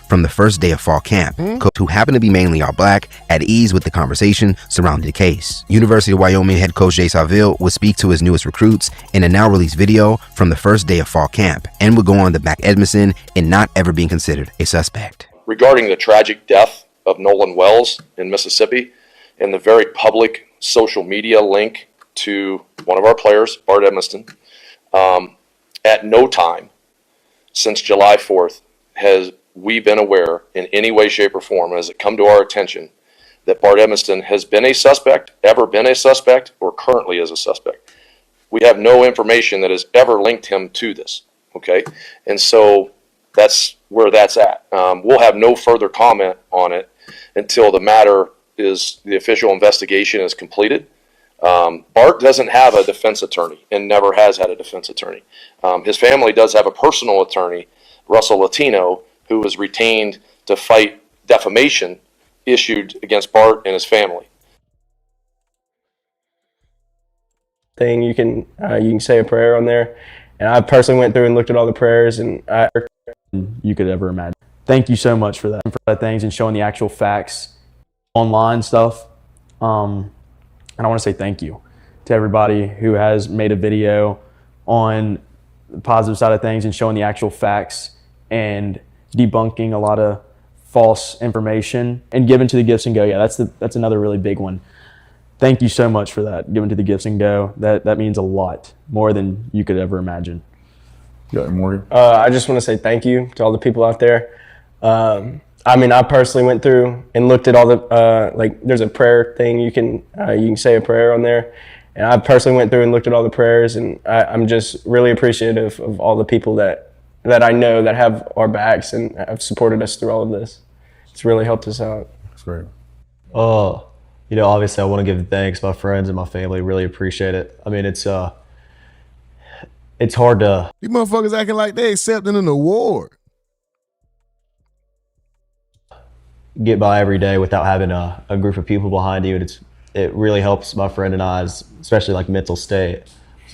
from the first day of fall camp, who happen to be mainly all black, at ease with the conversation surrounding the case. University of Wyoming head coach Jay Saville would speak to his newest recruits in a now released video from the first day of fall camp, and would go on to back Edmiston in not ever being considered a suspect. Regarding the tragic death of Nolan Wells in Mississippi and the very public social media link to one of our players, Bart Edmiston, at no time since July 4th has we been aware in any way, shape, or form, has it come to our attention, that Bart Edmiston has been a suspect, ever been a suspect, or currently is a suspect. We have no information that has ever linked him to this, okay? And so that's where that's at. We'll have no further comment on it until the official investigation is completed. Bart doesn't have a defense attorney and never has had a defense attorney. His family does have a personal attorney, Russell Latino, who was retained to fight defamation issued against Bart and his family. You can say a prayer on there, and I personally went through and looked at all the prayers, and you could ever imagine. Thank you so much for that things and showing the actual facts, online stuff. And I want to say thank you to everybody who has made a video on the positive side of things and showing the actual facts and debunking a lot of false information and giving to the Gifts and Go. Yeah, that's another really big one. Thank you so much for that, giving to the Gifts and Go. That means a lot, more than you could ever imagine. Yeah, Morgan. I just want to say thank you to all the people out there. I personally went through and looked at all the there's a prayer thing you can say a prayer on there, and I personally went through and looked at all the prayers, and I'm just really appreciative of all the people that I know that have our backs and have supported us through all of this. It's really helped us out. That's great. Obviously I want to give thanks to my friends and my family. Really appreciate it. I mean, it's hard to... These motherfuckers acting like they accepting an award. Get by every day without having a group of people behind you. It really helps my friend and I's, especially like mental side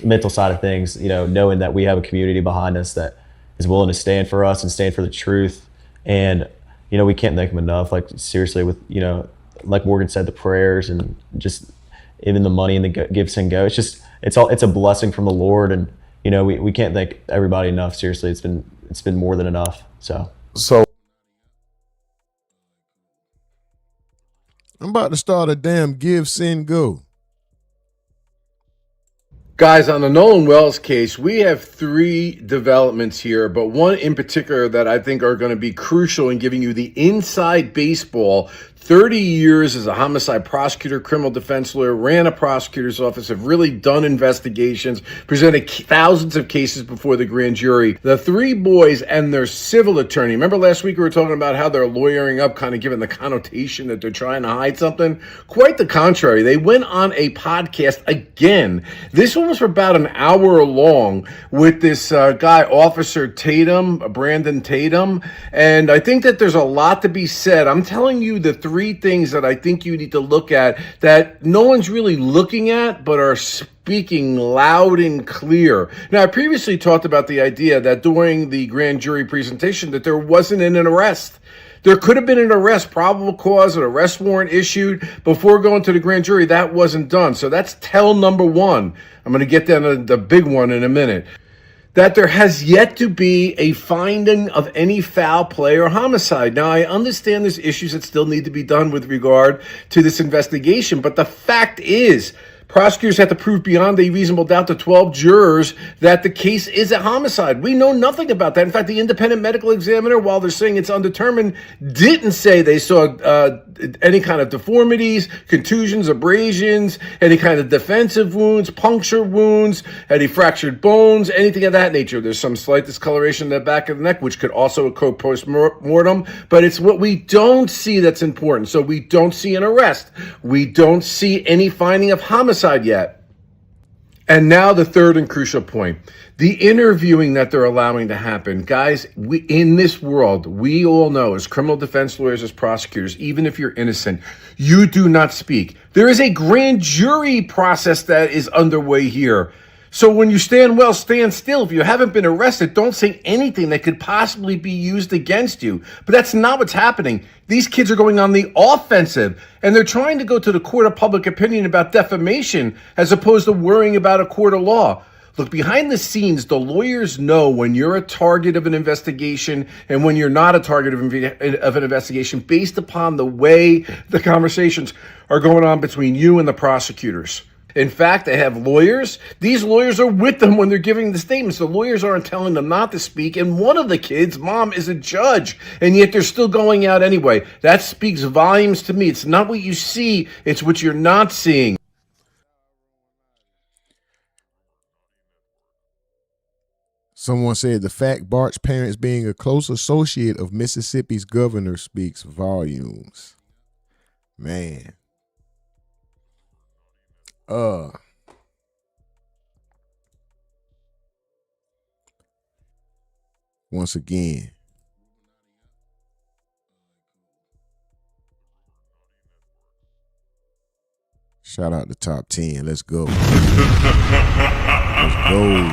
of things, knowing that we have a community behind us that is willing to stand for us and stand for the truth. And, we can't thank them enough. Like, seriously, with, like Morgan said, the prayers and just even the money and the Gifts and Go. It's a blessing from the Lord. And, we can't thank everybody enough. Seriously, it's been more than enough. So I'm about to start a damn Give, Send, Go. Guys, on the Nolan Wells case, we have 3 developments here, but one in particular that I think are going to be crucial in giving you the inside baseball 30 years as a homicide prosecutor, criminal defense lawyer, ran a prosecutor's office, have really done investigations, presented thousands of cases before the grand jury. The three boys and their civil attorney. Remember last week we were talking about how they're lawyering up, kind of giving the connotation that they're trying to hide something? Quite the contrary. They went on a podcast again. This one was for about an hour long with this guy, Officer Tatum, Brandon Tatum. And I think that there's a lot to be said. I'm telling you the three things that I think you need to look at that no one's really looking at, but are speaking loud and clear. Now, I previously talked about the idea that during the grand jury presentation that there wasn't an arrest. There could have been an arrest, probable cause, an arrest warrant issued before going to the grand jury. That wasn't done. So that's tell number one. I'm going to get down to the big one in a minute. That there has yet to be a finding of any foul play or homicide. Now, I understand there's issues that still need to be done with regard to this investigation, but the fact is, prosecutors have to prove beyond a reasonable doubt to 12 jurors that the case is a homicide. We know nothing about that. In fact, the independent medical examiner, while they're saying it's undetermined, didn't say they saw any kind of deformities, contusions, abrasions, any kind of defensive wounds, puncture wounds, any fractured bones, anything of that nature. There's some slight discoloration in the back of the neck, which could also occur post-mortem, but it's what we don't see that's important. So we don't see an arrest. We don't see any finding of homicide yet. And now the third and crucial point, the interviewing that they're allowing to happen. Guys, in this world, we all know as criminal defense lawyers, as prosecutors, even if you're innocent, you do not speak. There is a grand jury process that is underway here. So when you stand well, stand still. If you haven't been arrested, don't say anything that could possibly be used against you. But that's not what's happening. These kids are going on the offensive, and they're trying to go to the court of public opinion about defamation as opposed to worrying about a court of law. Look, behind the scenes, the lawyers know when you're a target of an investigation and when you're not a target of an investigation based upon the way the conversations are going on between you and the prosecutors. In fact, they have lawyers. These lawyers are with them when they're giving the statements. The lawyers aren't telling them not to speak. And one of the kids' mom is a judge, and yet they're still going out anyway. That speaks volumes to me. It's not what you see, it's what you're not seeing. Someone said the fact Bart's parents being a close associate of Mississippi's governor speaks volumes. Man. Once again, shout out to Top 10. Let's go. Let's go.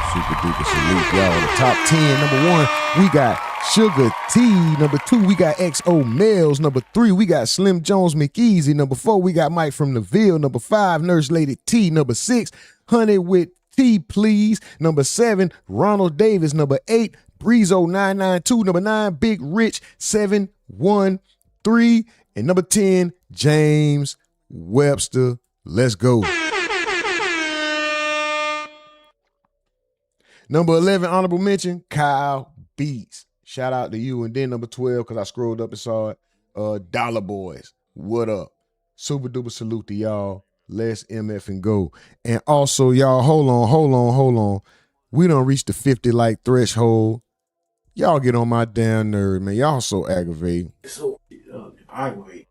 Super duper salute, y'all. The Top 10. Number 1, we got Sugar T. Number 2, we got XO Males. Number 3, we got Slim Jones McEasy. Number 4, we got Mike from the Ville. Number 5, Nurse Lady T. Number 6, Honey with T, please. Number 7, Ronald Davis. Number 8, Breezo 992. Number 9, Big Rich 713. And number 10, James Webster. Let's go. Number 11, honorable mention, Kyle Beats. Shout out to you. And then number 12, because I scrolled up and saw it, Dollar Boys. What up? Super duper salute to y'all. Let's MF and go. And also, y'all, hold on. We done reached the 50 like threshold. Y'all get on my damn nerve, man. Y'all so aggravating. So aggravating.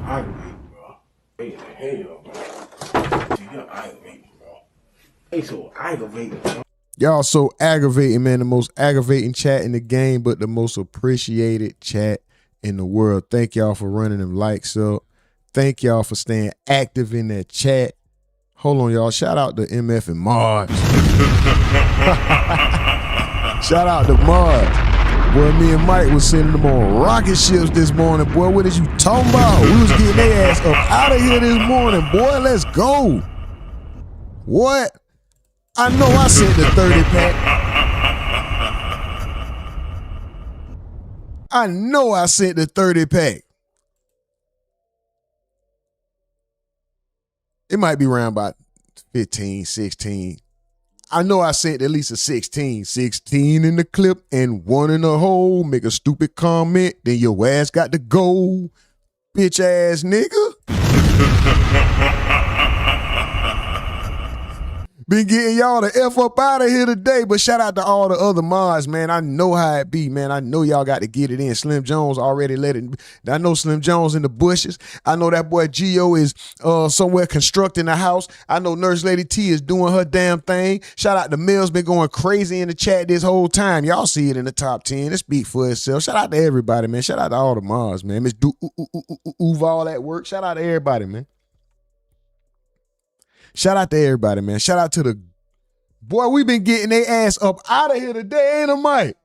Aggravating, bro. Hey, hell, bro. You're aggravating, bro. Hey, so aggravating, bro. Y'all so aggravating, man. The most aggravating chat in the game, but the most appreciated chat in the world. Thank y'all for running them likes up. Thank y'all for staying active in that chat. Hold on, y'all. Shout out to MF and Marge. Shout out to Marge. Boy, me and Mike was sending them on rocket ships this morning. Boy, what is you talking about? We was getting their ass up out of here this morning. Boy, let's go. What? I know I sent the 30-pack. I know I sent the 30-pack. It might be around about 15, 16. I know I sent at least a 16. 16 in the clip and 1 in the hole. Make a stupid comment, then your ass got to go. Bitch ass nigga. Been getting y'all the F up out of here today, but shout out to all the other mods, man. I know how it be, man. I know y'all got to get it in. Slim Jones already let it. I know Slim Jones in the bushes. I know that boy Gio is somewhere constructing a house. I know Nurse Lady T is doing her damn thing. Shout out to Mills, been going crazy in the chat this whole time. Y'all see it in the top 10. It speak for itself. Shout out to everybody, man. Shout out to all the mods, man. Miss all that work. Shout out to everybody, man. Shout out to everybody, man. Shout out to the boy. We been getting their ass up out of here today, ain't a Mike?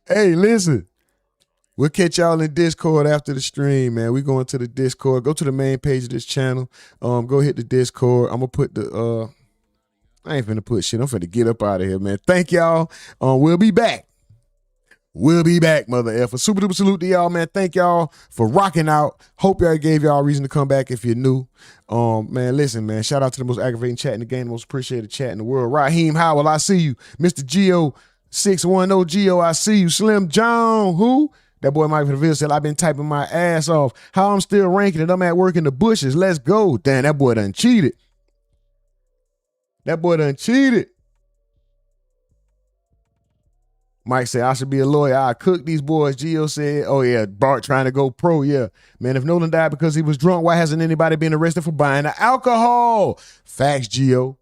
Hey, listen. We'll catch y'all in Discord after the stream, man. We going to the Discord. Go to the main page of this channel. Go hit the Discord. I'm gonna put the I ain't finna put shit. I'm finna get up out of here, man. Thank y'all. We'll be back. We'll be back, mother effer. Super duper salute to y'all, man. Thank y'all for rocking out. Hope y'all gave y'all a reason to come back if you're new. Man, listen, man. Shout out to the most aggravating chat in the game, the most appreciated chat in the world. Raheem Howell, I see you. Mr. Geo 610 Geo, I see you. Slim John, who? That boy Mike from the Ville said, I've been typing my ass off. How I'm still ranking and I'm at work in the bushes. Let's go. Damn, that boy done cheated. That boy done cheated. Mike said, I should be a lawyer. I cook these boys. Gio said, oh, yeah, Bart trying to go pro. Yeah. Man, if Nolan died because he was drunk, why hasn't anybody been arrested for buying the alcohol? Facts, Gio.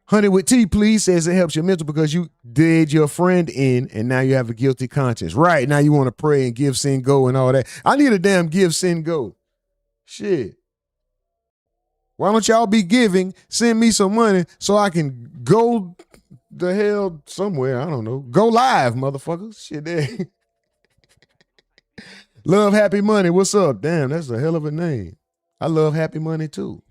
Honey with tea, please, says it helps your mental because you did your friend in and now you have a guilty conscience. Right. Now you want to pray and give, sin, go and all that. I need a damn give, sin, go. Shit. Why don't y'all be giving, send me some money so I can go the hell somewhere, I don't know. Go live, motherfuckers. Shit there. Love Happy Money. What's up? Damn, that's a hell of a name. I love Happy Money too.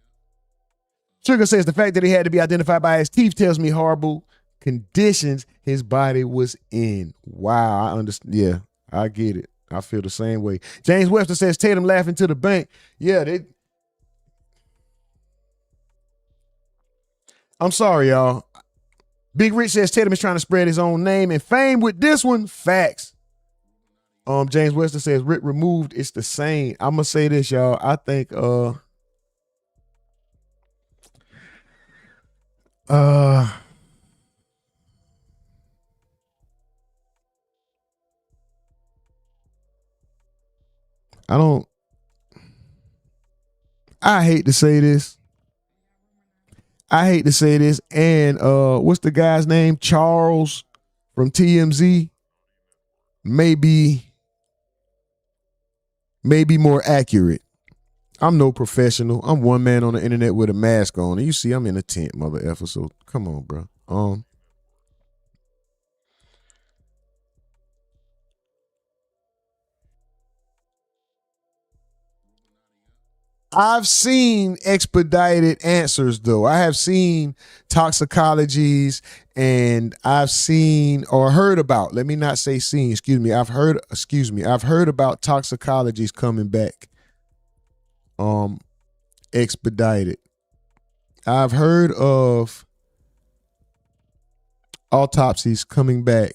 Sugar says the fact that he had to be identified by his teeth tells me horrible conditions his body was in. Wow, I understand. Yeah, I get it. I feel the same way. James Webster says Tatum laughing to the bank. Yeah, I'm sorry, y'all. Big Rich says Tatum is trying to spread his own name and fame with this one. Facts. James Webster says Rick removed. It's the same. I'm gonna say this, y'all. I think I hate to say this. And what's the guy's name? Charles from TMZ. Maybe more accurate. I'm no professional. I'm one man on the internet with a mask on. And you see, I'm in a tent, mother effer. So come on, bro. I've seen expedited answers, though. I have seen toxicologies, and I've seen or heard about. Let me not say seen. I've heard about toxicologies coming back. Expedited. I've heard of autopsies coming back.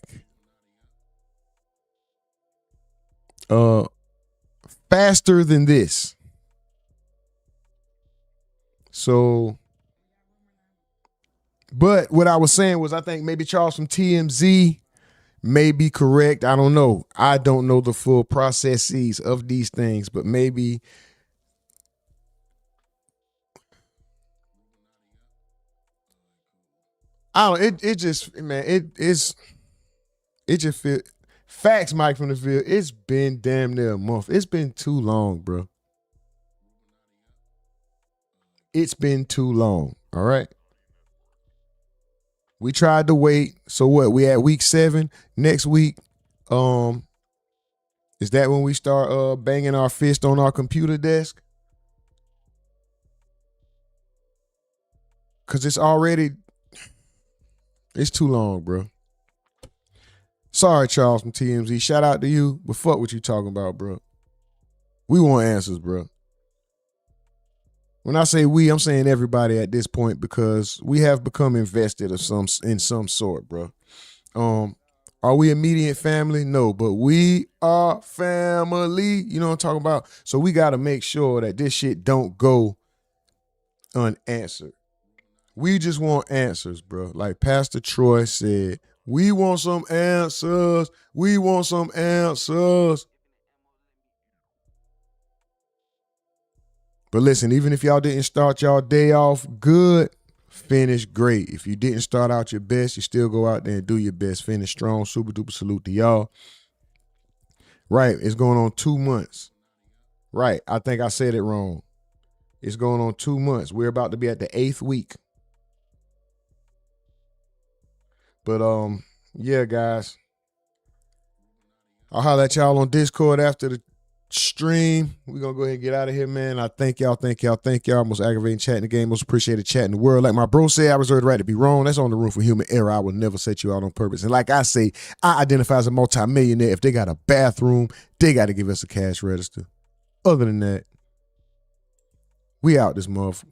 Faster than this. So, but what I was saying was I think maybe Charles from TMZ may be correct. I don't know. I don't know the full processes of these things, but maybe I don't. It just feel facts. Mike from the Ville. It's been damn near a month. It's been too long, bro. It's been too long. All right. We tried to wait. So what? We at week 7. Next week, is that when we start banging our fist on our computer desk? Cause it's too long, bro. Sorry, Charles from TMZ. Shout out to you, but fuck what you talking about, bro. We want answers, bro. When I say we, I'm saying everybody at this point, because we have become invested in some sort, bro. Are we immediate family? No, but we are family. You know what I'm talking about? So we got to make sure that this shit don't go unanswered. We just want answers, bro. Like Pastor Troy said, we want some answers. We want some answers. But listen, even if y'all didn't start y'all day off good, finish great. If you didn't start out your best, you still go out there and do your best. Finish strong. Super duper salute to y'all. Right, it's going on 2 months. Right, I think I said it wrong. It's going on 2 months. We're about to be at the 8th week. But yeah, guys. I'll holler at y'all on Discord after the stream. We're gonna go ahead and get out of here, man. I thank y'all. Most aggravating chat in the game, most appreciated chat in the world. Like my bro said, I reserve the right to be wrong. That's on the room for human error. I will never set you out on purpose. And like I say, I identify as a multimillionaire. If they got a bathroom, they got to give us a cash register. Other than that, we out this month.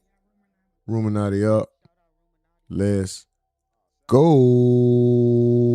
Ruminati up. Let's go.